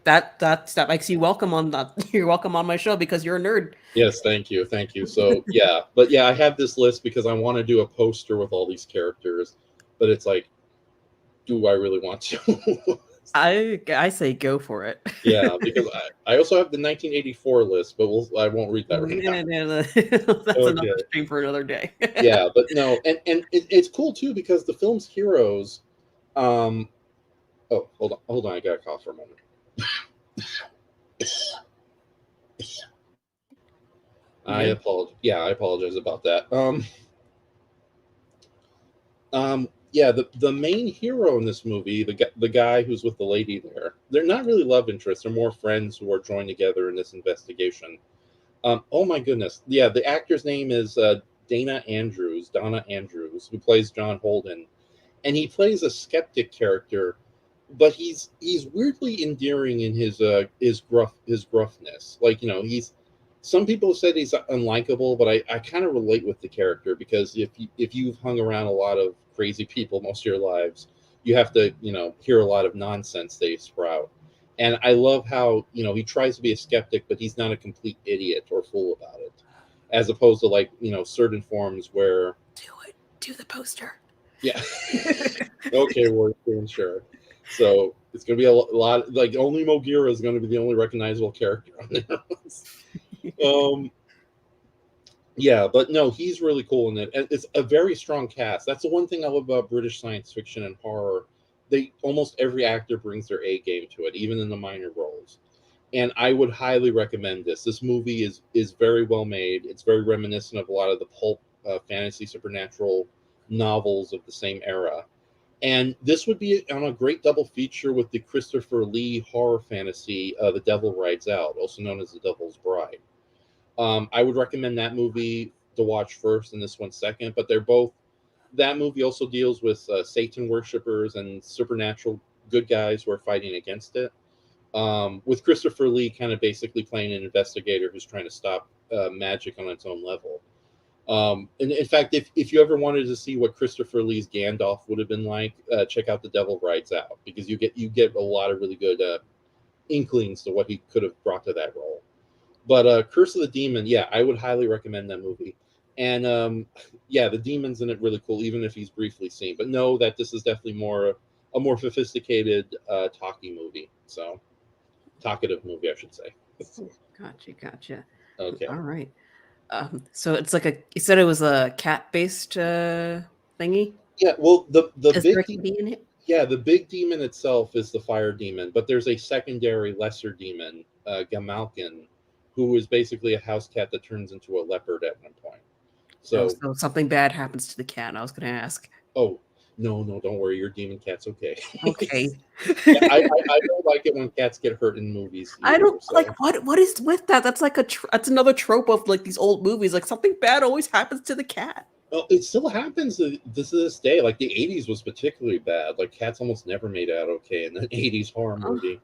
That's nerd. that makes you welcome on that. You're welcome on my show because you're a nerd. Yes, thank you. So yeah, but yeah, I have this list because I want to do a poster with all these characters, but it's like, do I really want to? I say go for it. Yeah, because I also have the 1984 list, but I won't read that right now. No, no, no. That's another Okay. stream for another day. Yeah, but no, and it's cool too because the film's heroes. Um, oh, hold on, I got to cough for a moment. I Good. apologize. Yeah, I apologize about that. Yeah, the main hero in this movie, the guy who's with the lady there, they're not really love interests. They're more friends who are joined together in this investigation. Oh my goodness, yeah, the actor's name is Donna Andrews, who plays John Holden, and he plays a skeptic character, but he's weirdly endearing in his gruffness. Like, he's, some people said he's unlikable, but I kind of relate with the character because if you've hung around a lot of crazy people most of your lives, you have to hear a lot of nonsense they sprout. And I love how he tries to be a skeptic, but he's not a complete idiot or fool about it, as opposed to like certain forms where Do it. Do the poster. yeah. Okay, we're doing sure. So it's going to be a lot. Like only Mogira is going to be the only recognizable character on there. Yeah, but no, he's really cool in it, and it's a very strong cast. That's the one thing I love about British science fiction and horror. They almost every actor brings their A game to it, even in the minor roles. And I would highly recommend this. This movie is very well made. It's very reminiscent of a lot of the pulp fantasy supernatural novels of the same era. And this would be on a great double feature with the Christopher Lee horror fantasy, The Devil Rides Out, also known as The Devil's Bride. I would recommend that movie to watch first and this one second, but they're both. That movie also deals with Satan worshippers and supernatural good guys who are fighting against it. With Christopher Lee kind of basically playing an investigator who's trying to stop magic on its own level. And in fact, if you ever wanted to see what Christopher Lee's Gandalf would have been like, check out The Devil Rides Out, because you get a lot of really good inklings to what he could have brought to that role. But Curse of the Demon, yeah, I would highly recommend that movie. And yeah, the demon's in it really cool, even if he's briefly seen. But know that this is definitely a more sophisticated talkie movie. So talkative movie, I should say. Gotcha, gotcha. Okay. All right. So it's like you said it was a cat-based thingy. Yeah. Well, the Is there big a kitty in it? yeah, the big demon itself is the fire demon, but there's a secondary lesser demon, Gamalkin, who is basically a house cat that turns into a leopard at one point. Oh, So, so something bad happens to the cat. I was going to ask. oh, no, no, don't worry, your demon cat's okay. Okay. Yeah, I don't like it when cats get hurt in movies I either. don't like So, what is with that? That's like that's another trope of like these old movies. Like something bad always happens to the cat. well, it still happens to this day. Like the '80s was particularly bad. Like cats almost never made out okay in the '80s horror Oh. movie.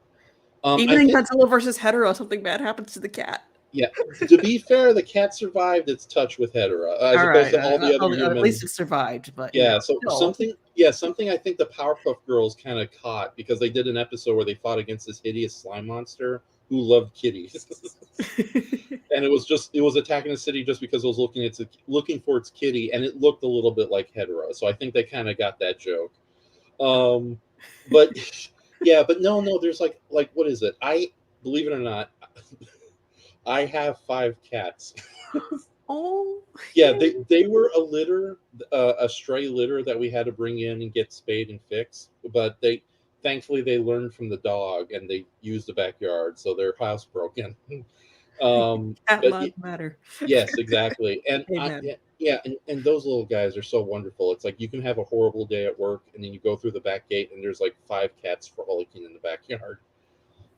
Even I in think, Godzilla versus Hetero, something bad happens to the cat. yeah. To be fair, the cat survived its touch with Hedera, as All opposed right, to all the other at least humans. it survived, but Yeah, so still. something I think the Powerpuff Girls kind of caught because they did an episode where they fought against this hideous slime monster who loved kitties. And it was attacking the city just because it was looking for its kitty, and it looked a little bit like Hedera. So I think they kind of got that joke. Um, but yeah, but no, there's like what is it? I believe it or not, I have 5 cats. Oh, Yeah, they were a litter, a stray litter that we had to bring in and get spayed and fixed. But they thankfully they learned from the dog and they used the backyard, so their house broken. cat But lives matter. yes, exactly. And Amen. yeah, and those little guys are so wonderful. It's like you can have a horrible day at work, and then you go through the back gate, and there's like 5 cats frolicking in the backyard.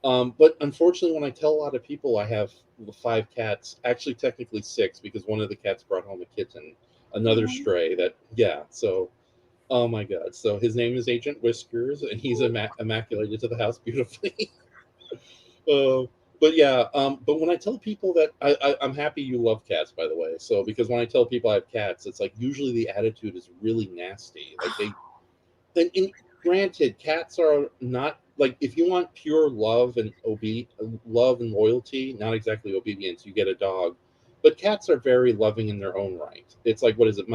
But unfortunately, when I tell a lot of people I have 5 cats, actually technically 6, because one of the cats brought home a kitten, another Oh, stray. That yeah. So oh my god. So his name is Agent Whiskers, and he's immaculated to the house beautifully. uh, But yeah, but when I tell people that I'm happy you love cats, by the way. So because when I tell people I have cats, it's like usually the attitude is really nasty. Like and granted, cats are not like if you want pure love and loyalty, not exactly obedience. You get a dog, but cats are very loving in their own right. It's like what is it?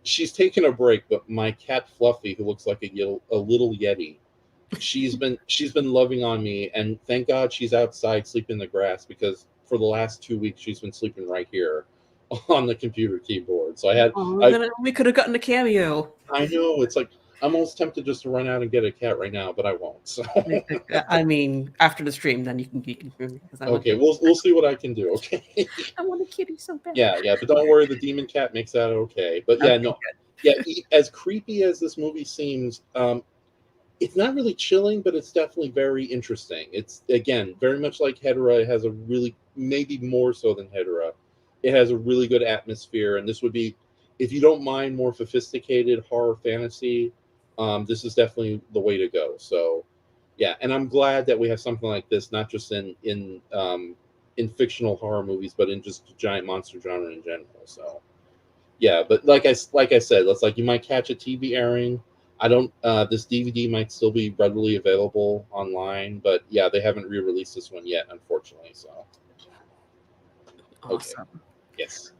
She's taking a break, but my cat Fluffy, who looks like a little yeti, she's been loving on me, and thank God she's outside sleeping in the grass because for the last 2 weeks she's been sleeping right here on the computer keyboard. So Oh, I then we could have gotten a cameo. I know it's like I'm almost tempted just to run out and get a cat right now, but I won't. So I mean, after the stream, then you can because okay, we'll see what I can do. Okay, I want a kitty so bad. yeah, but don't worry, the demon cat makes that okay. But yeah, Okay, no, yeah, as creepy as this movie seems, it's not really chilling, but it's definitely very interesting. It's again very much like Hedera. It has a really maybe more so than Hedera. It has a really good atmosphere, and this would be if you don't mind more sophisticated horror fantasy. This is definitely the way to go. So, yeah, and I'm glad that we have something like this, not just in fictional horror movies, but in just giant monster genre in general. So, yeah, but like I said, it's like you might catch a TV airing. I don't. This DVD might still be readily available online, but yeah, they haven't re-released this one yet, unfortunately. So okay, awesome. yes,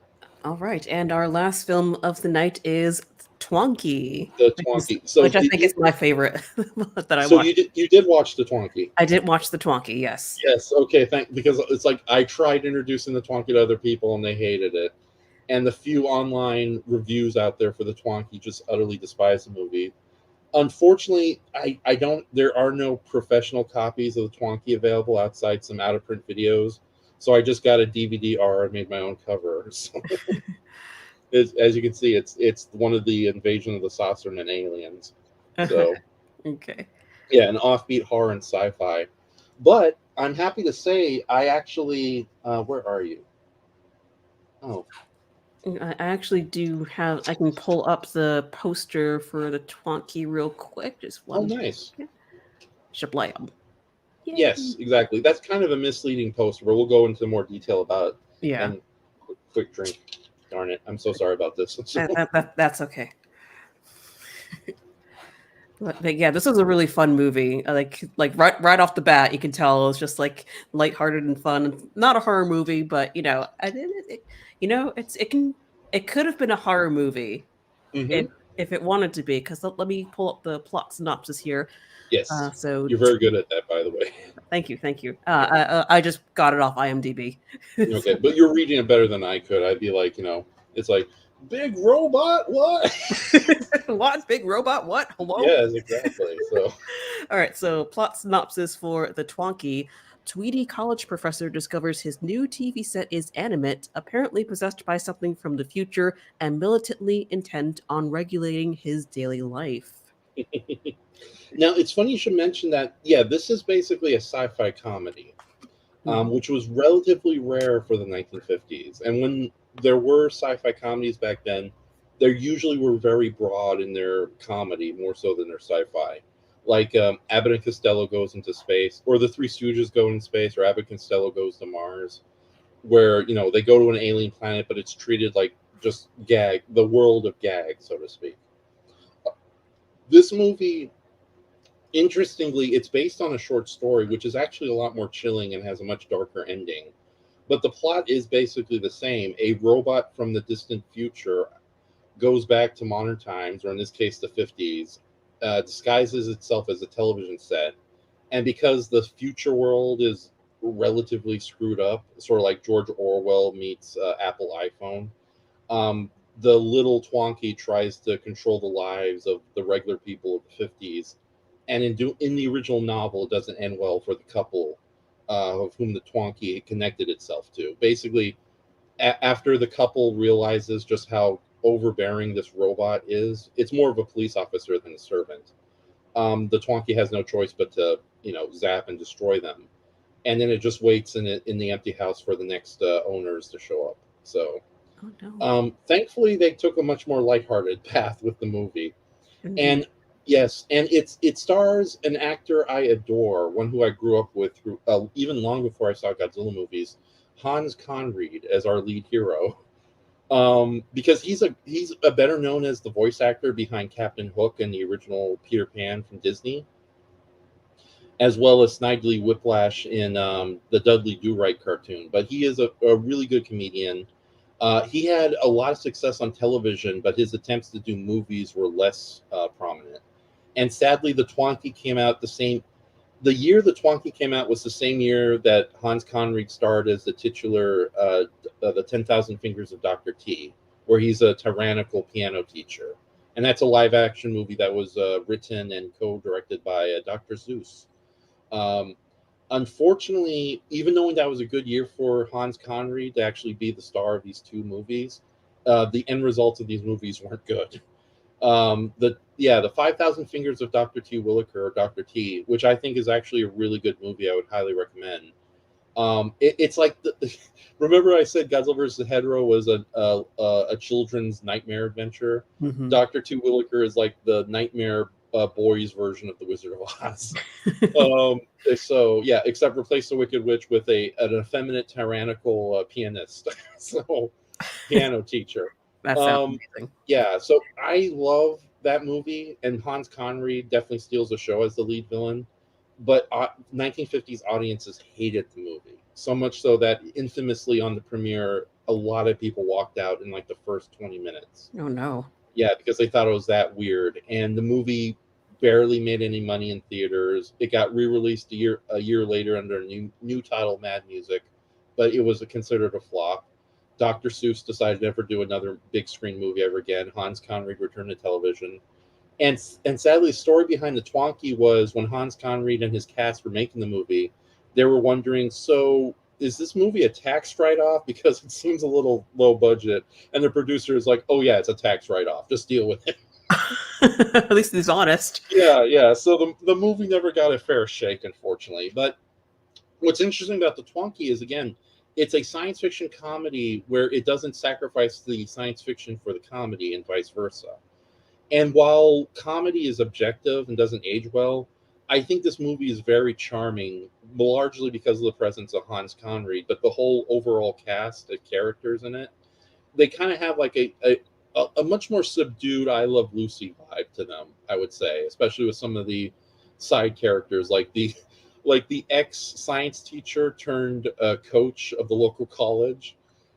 All right, and our last film of the night is Twonky, the Twonky. So which I did think is you? my favorite that I So watched. you did watch the Twonky? I did watch the Twonky, yes. Yes. Okay. Thank because it's like I tried introducing the Twonky to other people and they hated it, and the few online reviews out there for the Twonky just utterly despise the movie. Unfortunately, I don't. There are no professional copies of the Twonky available outside some out of print videos. So I just got a DVD-R and made my own cover. So as you can see, it's one of the Invasion of the Saucer and Aliens. So Okay. yeah, an offbeat horror and sci-fi. But I'm happy to say I actually where are you? Oh, I actually do have. I can pull up the poster for the Twonky real quick. Just oh, one nice. second. Shablam. Yay. Yes, exactly. That's kind of a misleading poster, but we'll go into more detail about it. Yeah, And quick drink. Darn it. I'm so sorry about this. that's okay. But yeah, this was a really fun movie. Like right off the bat, you can tell it's just like lighthearted and fun. Not a horror movie, but it could have been a horror movie if Hmm. if it wanted to be. Because let me pull up the plot synopsis here. Yes. So You're very good at that, by the way. thank you. Yeah. I just got it off IMDb. Okay. But you're reading it better than I could. I'd be like, it's like, big robot? What? What big robot? What? Hello? Yes, exactly. So, All right, so plot synopsis for The Twonky. Tweety college professor discovers his new TV set is animate, apparently possessed by something from the future, and militantly intent on regulating his daily life. now it's funny you should mention that. Yeah, this is basically a sci fi comedy. Mhm. Which was relatively rare for the 1950s. And when there were sci-fi comedies back then, they usually were very broad in their comedy, more so than their sci-fi. Like Abbott and Costello goes into space, or the Three Stooges go into space, or Abbott and Costello goes to Mars, where they go to an alien planet, but it's treated like just the world of gag, so to speak. This movie, interestingly, it's based on a short story, which is actually a lot more chilling and has a much darker ending. But the plot is basically the same. A robot from the distant future goes back to modern times, or in this case, the 50s, disguises itself as a television set. And because the future world is relatively screwed up, sort of like George Orwell meets Apple iPhone, um, the little Twonky tries to control the lives of the regular people of the 50s. And in the original novel, it doesn't end well for the couple of whom the Twonky connected itself to. Basically, after the couple realizes just how overbearing this robot is, it's more of a police officer than a servant. The Twonky has no choice but to, zap and destroy them. And then it just waits in the empty house for the next owners to show up. So, Oh no. thankfully, they took a much more lighthearted path with the movie. Indeed. And Yes, and it stars an actor I adore, one who I grew up with through even long before I saw Godzilla movies, Hans Conried as our lead hero. Because he's a better known as the voice actor behind Captain Hook and the original Peter Pan from Disney, as well as Snidely Whiplash in the Dudley Do Right cartoon. But he is a really good comedian. He had a lot of success on television, but his attempts to do movies were less prominent. And sadly, the Twonky came out the same. The year the Twonky came out was the same year that Hans Conried starred as the titular the 10,000 Fingers of Dr. T, where he's a tyrannical piano teacher. And that's a live action movie that was written and co directed by Dr. Seuss. Um, Unfortunately, even knowing that was a good year for Hans Conried to actually be the star of these two movies, the end results of these movies weren't good. The 5,000 Fingers of Dr. T. Williker, or Dr. T, which I think is actually a really good movie. I would highly recommend. It's like remember I said Godzilla vs. Hedorah was a children's nightmare adventure. Hmm. Dr. T. Williker is like the nightmare boys version of the Wizard of Oz. So yeah, except replace the Wicked Witch with an effeminate, tyrannical pianist, so piano teacher. That sounds Um, amazing. yeah, so I love that movie, and Hans Conried definitely steals the show as the lead villain. But 1950s audiences hated the movie so much so that infamously on the premiere, a lot of people walked out in like the first 20 minutes. Oh no. Yeah, because they thought it was that weird, and the movie barely made any money in theaters. It got re-released a year later under a new title, Mad Music, but it was considered a flop. Dr. Seuss decided to never do another big screen movie ever again. Hans Conried returned to television, and sadly, the story behind the Twonky was when Hans Conried and his cast were making the movie, they were wondering, so is this movie a tax write-off because it seems a little low budget? And the producer is like, oh yeah, it's a tax write-off. Just deal with it. At least he's honest. Yeah, yeah. So the movie never got a fair shake, unfortunately. But what's interesting about the Twonky is, again, it's a science fiction comedy where it doesn't sacrifice the science fiction for the comedy and vice versa. And while comedy is objective and doesn't age well, I think this movie is very charming, largely because of the presence of Hans Conried, but the whole overall cast of characters in it, they kind of have like a much more subdued I Love Lucy vibe to them, I would say, especially with some of the side characters like the ex science teacher turned coach of the local college,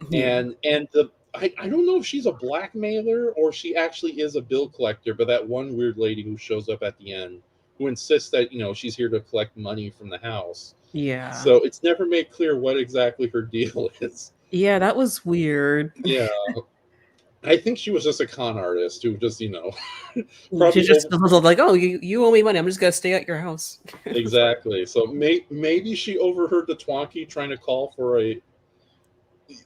Yeah. and I don't know if she's a blackmailer or she actually is a bill collector, but that one weird lady who shows up at the end who insists that she's here to collect money from the house. Yeah. So it's never made clear what exactly her deal is. Yeah, that was weird. Yeah, I think she was just a con artist who just She probably just over. was like, "Oh, you owe me money. I'm just gonna stay at your house." It's like, Exactly. So maybe she overheard the Twonky trying to call for a.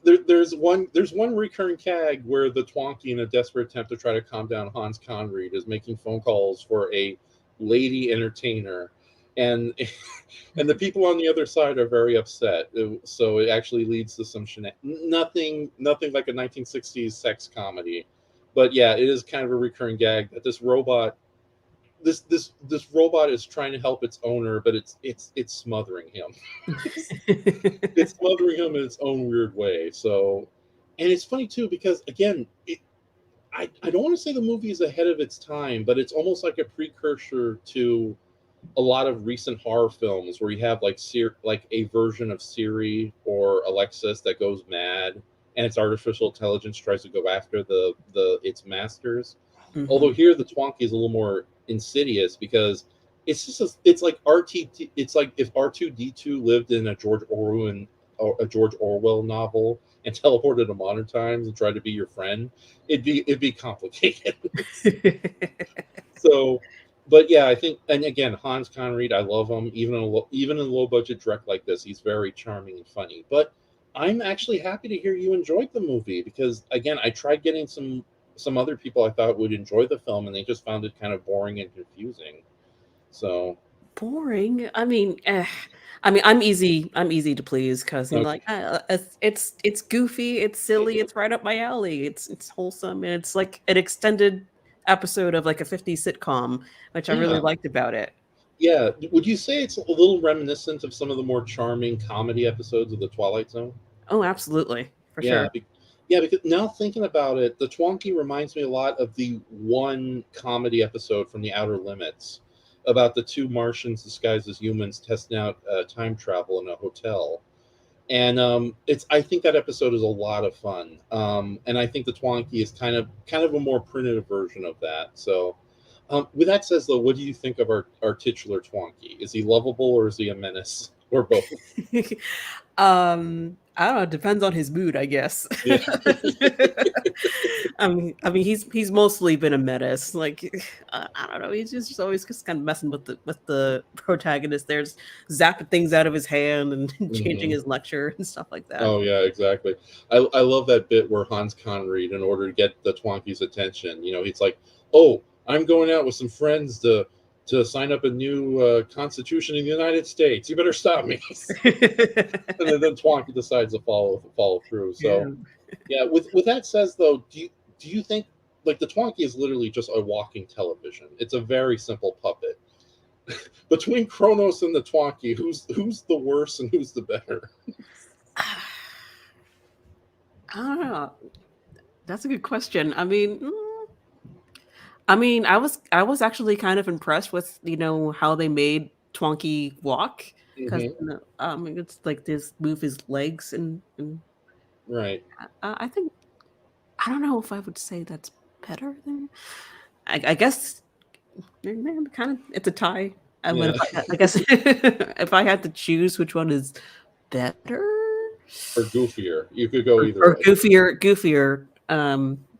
There's one recurring gag where the Twonky, in a desperate attempt to try to calm down Hans Conried, is making phone calls for a lady entertainer, and and the people on the other side are very upset. So it actually leads to some nothing like a 1960s sex comedy, but yeah, it is kind of a recurring gag that this robot is trying to help its owner, but it's smothering him. It's smothering him in its own weird way. So, and it's funny too because, again, I don't want to say the movie is ahead of its time, but it's almost like a precursor to a lot of recent horror films where you have like a version of Siri or Alexis that goes mad, and its artificial intelligence tries to go after the its masters. Although Mhm. here the Twonky is a little more insidious because it's like RT. It's like if R2D2 lived in a George Orwell novel and teleported to modern times and tried to be your friend. It'd be complicated. So, but yeah, I think, and again, Hans Conried, I love him. Even in low budget direct like this, he's very charming and funny. But I'm actually happy to hear you enjoyed the movie because, again, I tried getting some other people I thought would enjoy the film, and they just found it kind of boring and confusing. So, Boring. I'm easy to please because like okay, it's goofy, it's silly, it's right up my alley. It's wholesome, and it's like an extended episode of like a 50s sitcom, which I really Yeah. liked about it. Yeah. Would you say it's a little reminiscent of some of the more charming comedy episodes of the Twilight Zone? Oh, absolutely, for Yeah, sure. yeah. Because now thinking about it, the Twonky reminds me a lot of the one comedy episode from The Outer Limits about the two Martians disguised as humans testing out time travel in a hotel. And it's I think that episode is a lot of fun. And I think the Twonky is kind of a more primitive version of that. So, with that says though, what do you think of our titular Twonky? Is he lovable or is he a menace or both? I don't know. It depends on his mood, I guess. Yeah. I mean, he's mostly been a menace. Like, I don't know. He's just always just kind of messing with the protagonist. There's zapping things out of his hand and changing Hmm. his lecture and stuff like that. Oh yeah, exactly. I love that bit where Hans Conried, in order to get the Twonky's attention, he's like, "Oh, I'm going out with some friends to sign up a new constitution in the United States. You better stop me." And then Twonky decides to follow through. Yeah. So yeah, with that says though, do you think like the Twonky is literally just a walking television? It's a very simple puppet. Between Kronos and the Twonky, who's the worse and who's the better? I don't know. That's a good question. I mean, I was actually kind of impressed with how they made Twonky walk because Hmm. it's like this move his legs and Right. I think I don't know if I would say that's better than I guess kind of it's a tie. But Yeah. I guess if I had to choose which one is better Or goofier. You could go either or way. goofier,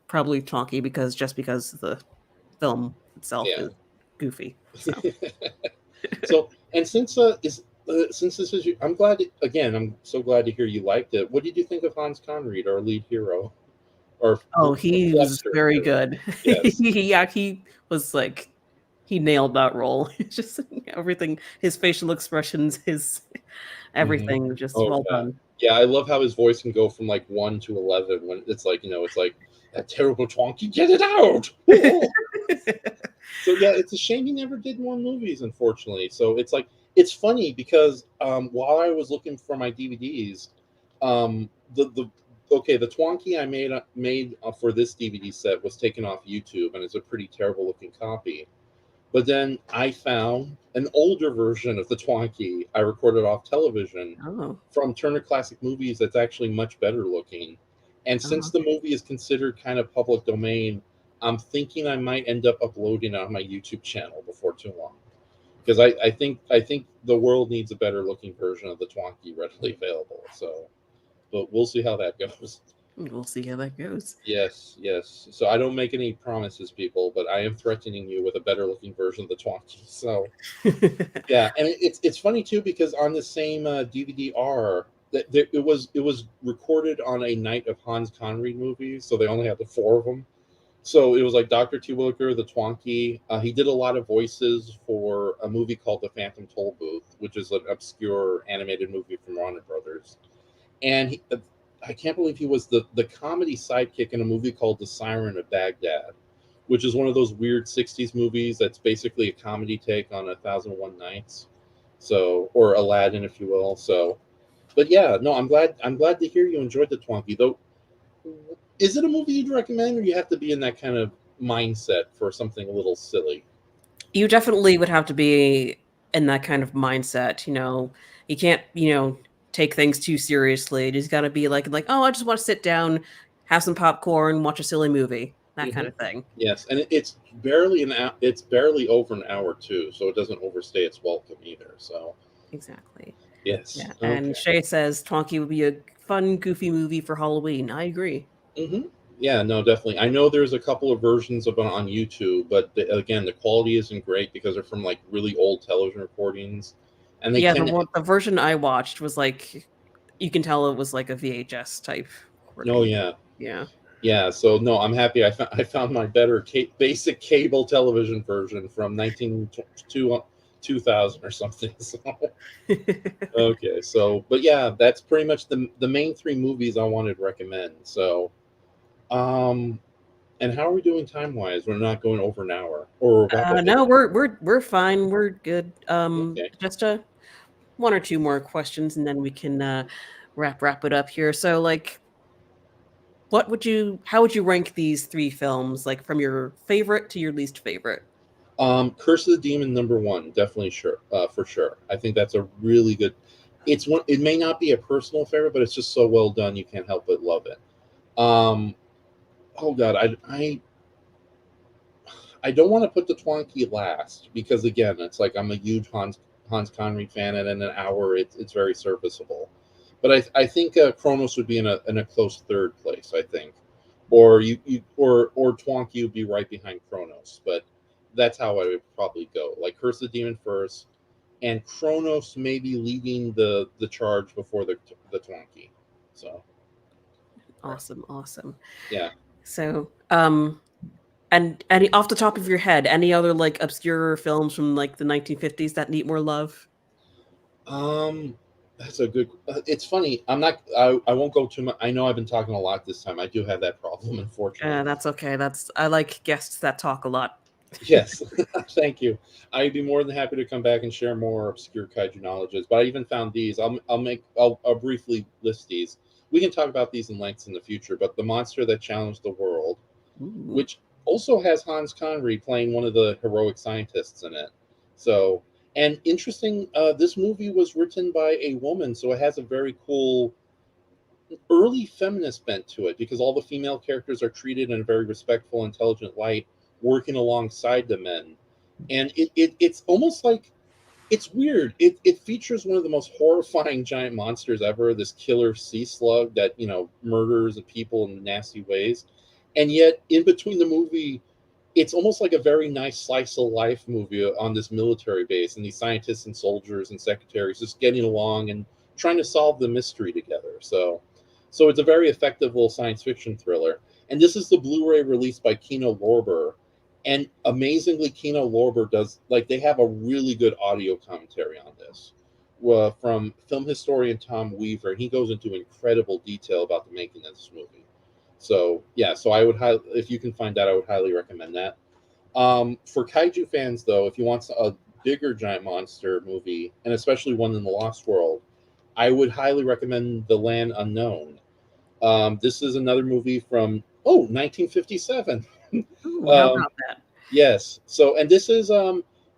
probably Twonky because the film itself Yeah. is goofy. So So, and since this is, again, I'm so glad to hear you liked it. What did you think of Hans Conried, our lead hero, or oh, he was Lester very hero? good. Yes. Yeah, he was like he nailed that role. It's just everything, his facial expressions, his Hmm. everything was just Oh well yeah, done. yeah. I love how his voice can go from like 1 to 11 when it's like that terrible Twonky, get it out. So yeah, it's a shame he never did more movies, unfortunately. So it's like it's funny because while I was looking for my DVDs, the okay, the Twonky I made for this DVD set was taken off YouTube, and it's a pretty terrible looking copy. But then I found an older version of the Twonky I recorded off television Oh, from Turner Classic Movies that's actually much better looking. And oh, since the movie is considered kind of public domain, I'm thinking I might end up uploading it on my YouTube channel before too long. Because I think the world needs a better looking version of the Twonky readily available. So, but we'll see how that goes. we'll see how that goes. Yes, yes. So I don't make any promises, people, but I am threatening you with a better looking version of the Twonky. So yeah, and it's funny too because on the same DVD-R, it was recorded on a night of Hans Conried movies, so they only had the four of them. So it was like Dr. T. Williker, the Twonky. He did a lot of voices for a movie called The Phantom Toll Booth, which is an obscure animated movie from Warner Brothers. And I can't believe he was the comedy sidekick in a movie called The Siren of Baghdad, which is one of those weird '60s movies that's basically a comedy take on 1001 Nights, so or Aladdin, if you will. So, but yeah, no, I'm glad to hear you enjoyed the Twonky. Though, is it a movie you'd recommend, or you have to be in that kind of mindset for something a little silly? You definitely would have to be in that kind of mindset. You can't take things too seriously. You just got to be like, oh, I just want to sit down, have some popcorn, watch a silly movie, that kind Hmm. of thing. Yes, and it's barely over an hour too, so it doesn't overstay its welcome either. So Exactly. yes, Yeah, and okay. Shay says Twonky would be a fun, goofy movie for Halloween. I agree. Hmm. Yeah, no, definitely. I know there's a couple of versions of it on YouTube, but again, the quality isn't great because they're from like really old television recordings, and they Yeah, tend to. the version I watched was like you can tell it was like a VHS type Oh recording. yeah, Yeah. yeah. So no, I'm happy. I found my better basic cable television version from 2000 or something. So okay, so but yeah, that's pretty much the main three movies I wanted to recommend. So um And how are we doing time wise? We're not going over an hour, or we're about to hit No, it. we're fine. We're good. Okay. Just one or two more questions, and then we can wrap it up here. So, like, how would you rank these three films, like from your favorite to your least favorite? Curse of the Demon #1, definitely sure, for sure. I think that's a really good. It's one. It may not be a personal favorite, but it's just so well done. You can't help but love it. Um, oh God, I don't want to put the Twonky last because again, it's like I'm a huge Hans Connery fan, and in an hour, it's very serviceable. But I think Kronos would be in a close third place. I think, or or Twonky would be right behind Kronos. But that's how I would probably go. Like Curse the Demon first, and Kronos maybe leading the charge before the Twonky. So right, Awesome, awesome. yeah. So, and any off the top of your head, any other like obscure films from like the 1950s that need more love? Um, that's a good. It's funny. I'm not. I won't go too much. I know I've been talking a lot this time. I do have that problem, unfortunately. That's okay. That's I like guests that talk a lot. Yes, thank you. I'd be more than happy to come back and share more obscure kaiju knowledges. But I even found these. I'll briefly list these. We can talk about these in lengths in the future. But the monster that challenged the world, Ooh. which also has Hans Connery playing one of the heroic scientists in it. So, and interesting, this movie was written by a woman, so it has a very cool early feminist bent to it because all the female characters are treated in a very respectful, intelligent light, working alongside the men. And it's almost like it's weird. It features one of the most horrifying giant monsters ever, this killer sea slug that, murders people in nasty ways. And yet, in between the movie, it's almost like a very nice slice of life movie on this military base and these scientists and soldiers and secretaries just getting along and trying to solve the mystery together. So it's a very effective little science fiction thriller. And this is the Blu-ray released by Kino Lorber. And amazingly, Kino Lorber does like they have a really good audio commentary on this. From film historian Tom Weaver, he goes into incredible detail about the making of this movie. So yeah, so I would if you can find that, I would highly recommend that. For kaiju fans, though, if you want a bigger giant monster movie, and especially one in the Lost World, I would highly recommend The Land Unknown. This is another movie from 1957. Ooh, how um, about that? yes. So, and this is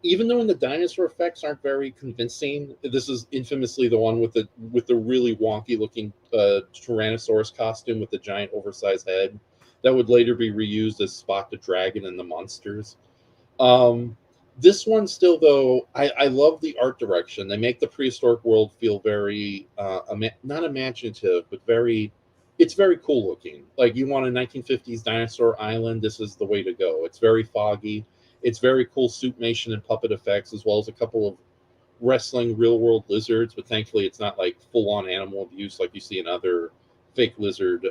even though the dinosaur effects aren't very convincing, this is infamously the one with the really wonky looking Tyrannosaurus costume with the giant oversized head that would later be reused as Spot the Dragon and the Monsters. Um, this one still though, I love the art direction. They make the prehistoric world feel very not imaginative, but very it's very cool looking. Like you want a 1950s dinosaur island, this is the way to go. It's very foggy. It's very cool suitmation and puppet effects, as well as a couple of wrestling real world lizards, but thankfully it's not like full on animal abuse like you see in other fake lizard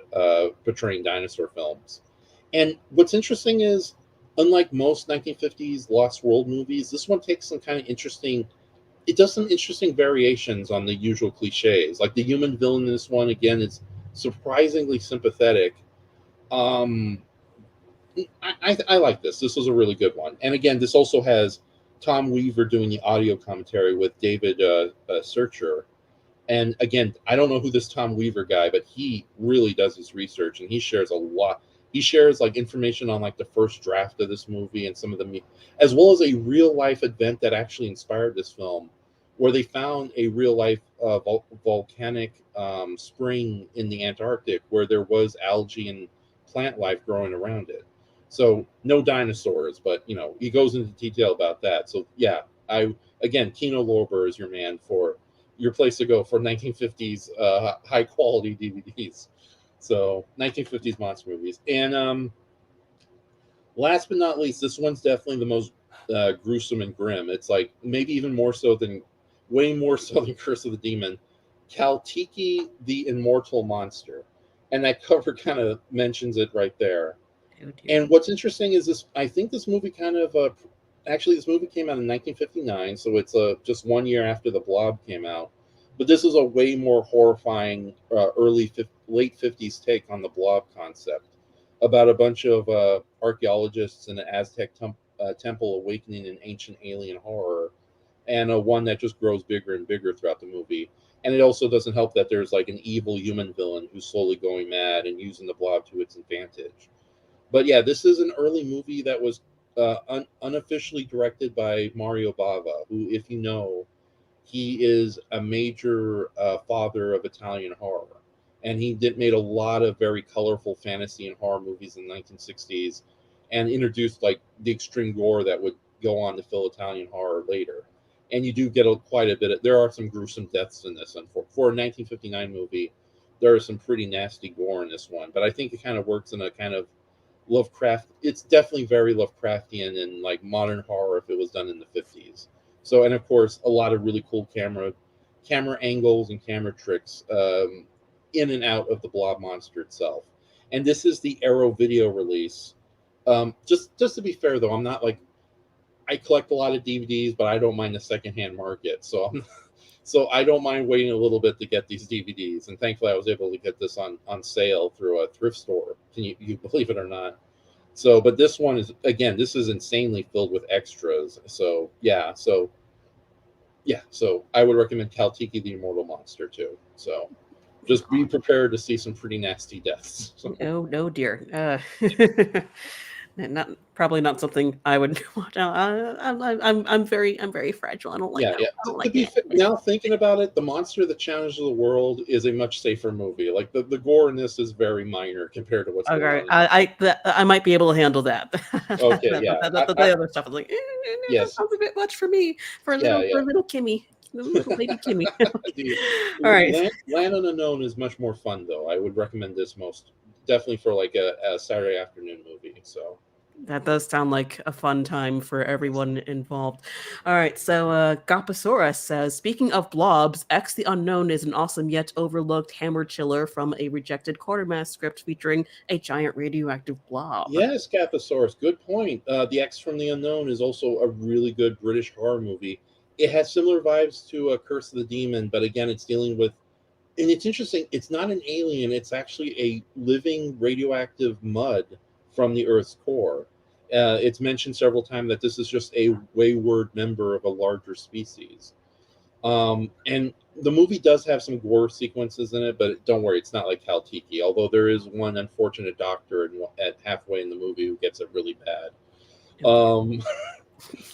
portraying dinosaur films. And what's interesting is, unlike most 1950s Lost World movies, this one takes some kind of interesting. It does some interesting variations on the usual cliches. Like the human villain in this one, again, is surprisingly sympathetic. Um, I like this. This was a really good one. And again, this also has Tom Weaver doing the audio commentary with David Searcher. And again, I don't know who this Tom Weaver guy, but he really does his research and he shares a lot. He shares like information on like the first draft of this movie and some of the, as well as a real life event that actually inspired this film, where they found a real life volcanic spring in the Antarctic where there was algae and plant life growing around it. So no dinosaurs, but he goes into detail about that. So yeah, I again, Kino Lorber is your man for your place to go for 1950s high quality DVDs. So 1950s monster movies. And last but not least, this one's definitely the most gruesome and grim. It's like maybe even more so than, way more so than Curse of the Demon. Kaltiki the Immortal Monster. And that cover kind of mentions it right there. Oh dear. And what's interesting is this. I think this movie kind of actually this movie came out in 1959, so it's just 1 year after the Blob came out. But this is a way more horrifying late 50s take on the Blob concept. about a bunch of archaeologists in an Aztec temple awakening an ancient alien horror, and one that just grows bigger and bigger throughout the movie. And it also doesn't help that there's like an evil human villain who's slowly going mad and using the blob to its advantage. But yeah, this is an early movie that was unofficially directed by Mario Bava, who, if you know, he is a major father of Italian horror, and he did made a lot of very colorful fantasy and horror movies in the 1960s, and introduced like the extreme gore that would go on to fill Italian horror later. And you do get quite a bit. There are some gruesome deaths in this. And for a 1959 movie, there are some pretty nasty gore in this one. But I think it kind of works in a kind of Lovecraft. It's definitely very Lovecraftian and like modern horror if it was done in the 50s. So, and of course, a lot of really cool camera angles and camera tricks in and out of the blob monster itself. And this is the Arrow video release. Just to be fair though, I'm not like, I collect a lot of DVDs, but I don't mind the secondhand market. So I don't mind waiting a little bit to get these DVDs. And thankfully, I was able to get this on sale through a thrift store. Can you believe it or not? So, but this one is, again, this is insanely filled with extras. So I would recommend Kaltiki the Immortal Monster too. So just be prepared to see some pretty nasty deaths. So, No, no, dear. Not probably not something I would watch. I'm very fragile. yeah, yeah. I don't To like be it. now thinking about it, the Monster that challenges the world is a much safer movie. Like the gore in this is very minor compared to what's going Okay, on in the. I might be able to handle that. Okay, yeah, The other stuff is like, that yes, sounds a bit much for me, yeah, for yeah. little Kimmy, little lady Kimmy. The All right, Land Unknown is much more fun though. I would recommend this most definitely for like a Saturday afternoon movie. So that does sound like a fun time for everyone involved. All right, so Gapasaurus says, speaking of blobs, X the Unknown is an awesome yet overlooked hammer chiller from a rejected Quartermass script featuring a giant radioactive blob. yes, Cappasaurus, good point. The X from the Unknown is also a really good British horror movie. It has similar vibes to Curse of the Demon, but again, it's dealing with, and it's interesting. It's not an alien; it's actually a living radioactive mud from the Earth's core. It's mentioned several times that this is just a wayward member of a larger species. And the movie does have some gore sequences in it, but don't worry, it's not like Kaltiki. Although there is one unfortunate doctor at halfway in the movie who gets it really bad. Um,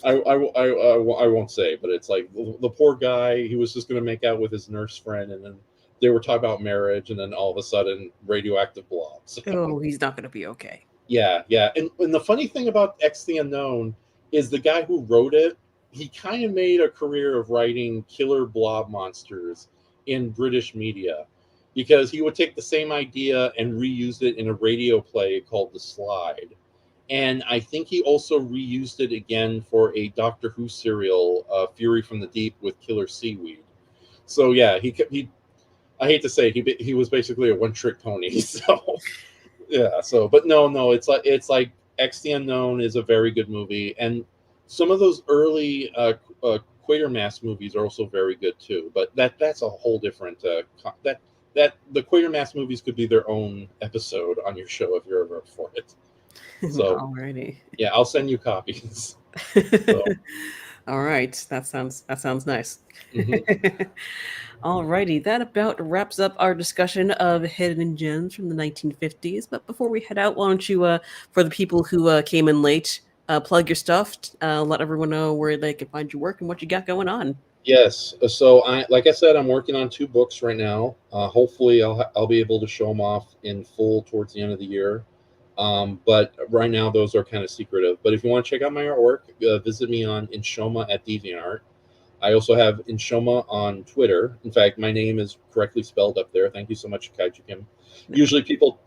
I won't say, but it's like the poor guy. He was just going to make out with his nurse friend, and then they were talking about marriage, and then all of a sudden, radioactive blobs. Oh, he's not going to be okay. Yeah, yeah. And the funny thing about X the Unknown is the guy who wrote it, he kind of made a career of writing killer blob monsters in British media because he would take the same idea and reuse it in a radio play called The Slide. And I think he also reused it again for a Doctor Who serial, Fury from the Deep with killer seaweed. So yeah, he I hate to say it, he was basically a one trick pony. So yeah, so but no, it's like X the Unknown is a very good movie, and some of those early Quatermass movies are also very good too. But that's a whole different that the Quatermass movies could be their own episode on your show if you're ever up for it. So Alrighty. yeah, I'll send you copies. So All right, that sounds nice. mhm. Alrighty, that about wraps up our discussion of hidden gems from the 1950s. But before we head out, why don't you, for the people who came in late, plug your stuff, let everyone know where they can find your work and what you got going on. Yes. So like I said, I'm working on two books right now. Hopefully, I'll be able to show them off in full towards the end of the year. But right now, those are kind of secretive. But if you want to check out my artwork, visit me on Inshoma at DeviantArt. I also have Inshoma on Twitter. In fact, my name is correctly spelled up there. Thank you so much, Kaiju Kim. Usually, people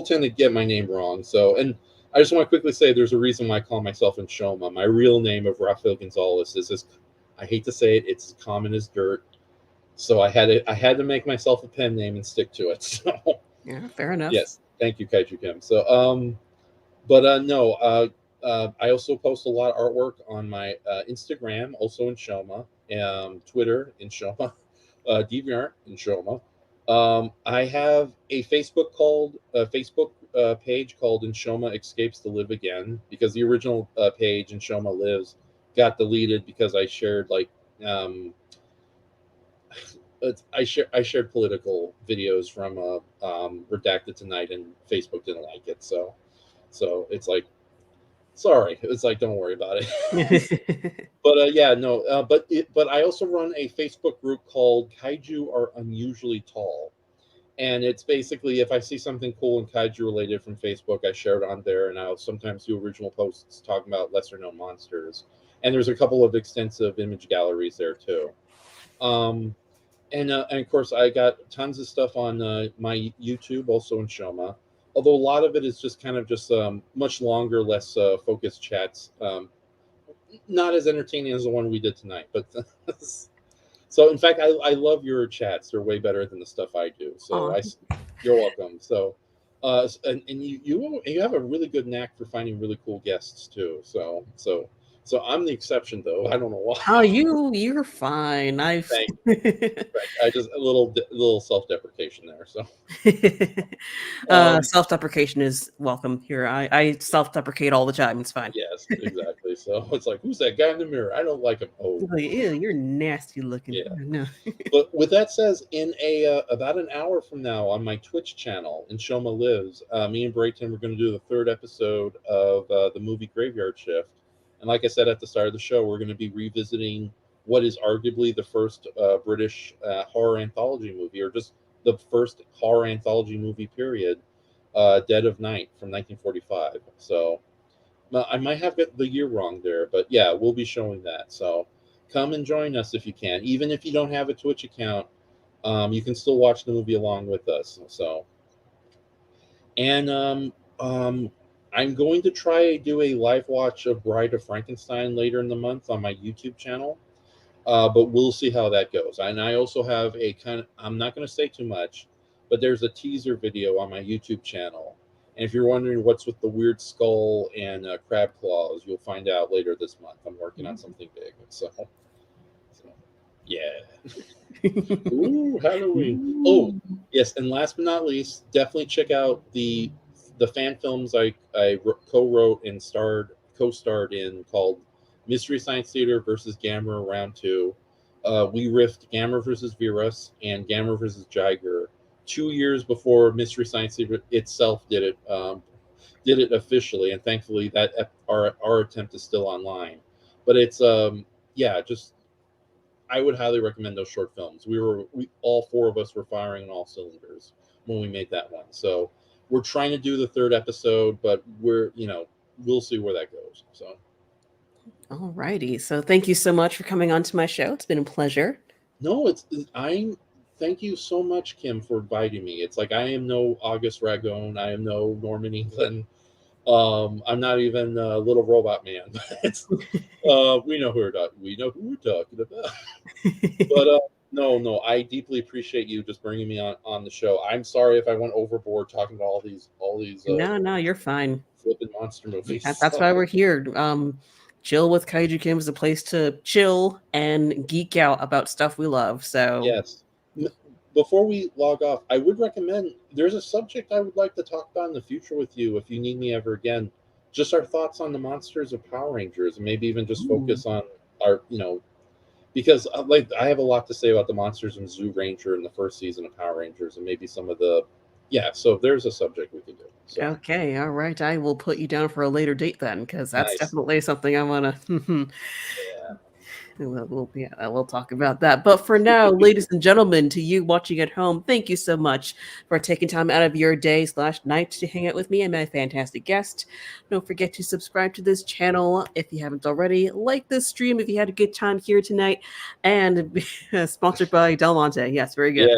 tend to get my name wrong. So, and I just want to quickly say there's a reason why I call myself Inshoma. My real name of Rafael Gonzalez is as, I hate to say it, it's as common as dirt. So I had to make myself a pen name and stick to it. So Yeah, fair enough. yes, thank you, Kaiju Kim. So but no, I also post a lot of artwork on my Instagram, also in Shoma, Twitter in Shoma, DeviantArt in Shoma. I have a Facebook page called Enshohma Escapes to Live Again, because the original page Enshohma Lives got deleted because I shared like I shared political videos from Redacted Tonight, and Facebook didn't like it, so it's like, sorry, it's like, don't worry about it. But yeah, no, but I also run a Facebook group called Kaiju Are Unusually Tall, and it's basically, if I see something cool and kaiju related from Facebook, I share it on there, and I'll sometimes do original posts talking about lesser known monsters. And there's a couple of extensive image galleries there too. Um, and of course, I got tons of stuff on my YouTube, also in Shoma. Although a lot of it is just kind of just much longer, less focused chats. Not as entertaining as the one we did tonight, but so in fact, I love your chats. They're way better than the stuff I do. So Aw. you're welcome. So, and you have a really good knack for finding really cool guests too. So I'm the exception though. I don't know why. Oh, you're fine. I've Thank I just a little self deprecation there. So um, self-deprecation is welcome here. I self-deprecate all the time. It's fine. yes, exactly. So it's like, who's that guy in the mirror? I don't like him. Oh, Like, ew, you're nasty looking. yeah. No. But with that says, in a about an hour from now on my Twitch channel, in Shoma Lives, me and Brayton, we're going to do the third episode of the movie Graveyard Shift. And like I said at the start of the show, we're going to be revisiting what is arguably the first British horror anthology movie, or just the first horror anthology movie, period, Dead of Night from 1945. So I might have got the year wrong there, but yeah, we'll be showing that. So come and join us if you can. Even if you don't have a Twitch account, you can still watch the movie along with us. So, and I'm going to try do a live watch of Bride of Frankenstein later in the month on my YouTube channel. But we'll see how that goes. And I also have a kind of, I'm not going to say too much, but there's a teaser video on my YouTube channel. And if you're wondering what's with the weird skull and crab claws, you'll find out later this month. I'm working on something big. So yeah. Ooh, Halloween. Oh, Ooh. yes. And last but not least, definitely check out the fan films I co-wrote and co-starred in, called Mystery Science Theater versus Gamera Round Two. We riffed Gamera versus Virus and Gamera versus Jiger 2 years before Mystery Science Theater itself did it officially, and thankfully that our attempt is still online. But it's yeah, just I would highly recommend those short films. We all four of us were firing on all cylinders when we made that one. So we're trying to do the third episode, but we'll see where that goes. So Alrighty. So thank you so much for coming on to my show. It's been a pleasure. no, I thank you so much, Kim, for inviting me. It's like, I am no August Ragone, I am no Norman England. I'm not even Little Robot Man. But it's we know who we're talking about. But no, I deeply appreciate you just bringing me on the show. I'm sorry if I went overboard talking about all these No, you're fine. flipping monster movies. That's why we're here. Chill with Kaiju Kim is a place to chill and geek out about stuff we love. So, Yes. Before we log off, I would recommend, there's a subject I would like to talk about in the future with you if you need me ever again. Just our thoughts on the monsters of Power Rangers, and maybe even just ooh, focus on our, because like I have a lot to say about the monsters in Zoo Ranger in the first season of Power Rangers, and maybe some of the, yeah. So there's a subject we can do. So okay, all right. I will put you down for a later date then, because that's nice. definitely something I want to. Yeah. We'll talk about that. But for now, ladies and gentlemen, to you watching at home, thank you so much for taking time out of your day/night to hang out with me and my fantastic guest. Don't forget to subscribe to this channel if you haven't already. Like this stream if you had a good time here tonight. And sponsored by Del Monte. Yes, very good.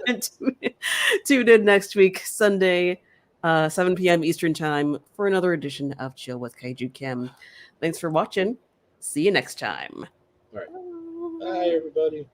Yes. Tune in next week, Sunday, 7 p.m. Eastern Time, for another edition of Chill with Kaiju Kim. Thanks for watching. See you next time. All right. Bye, everybody.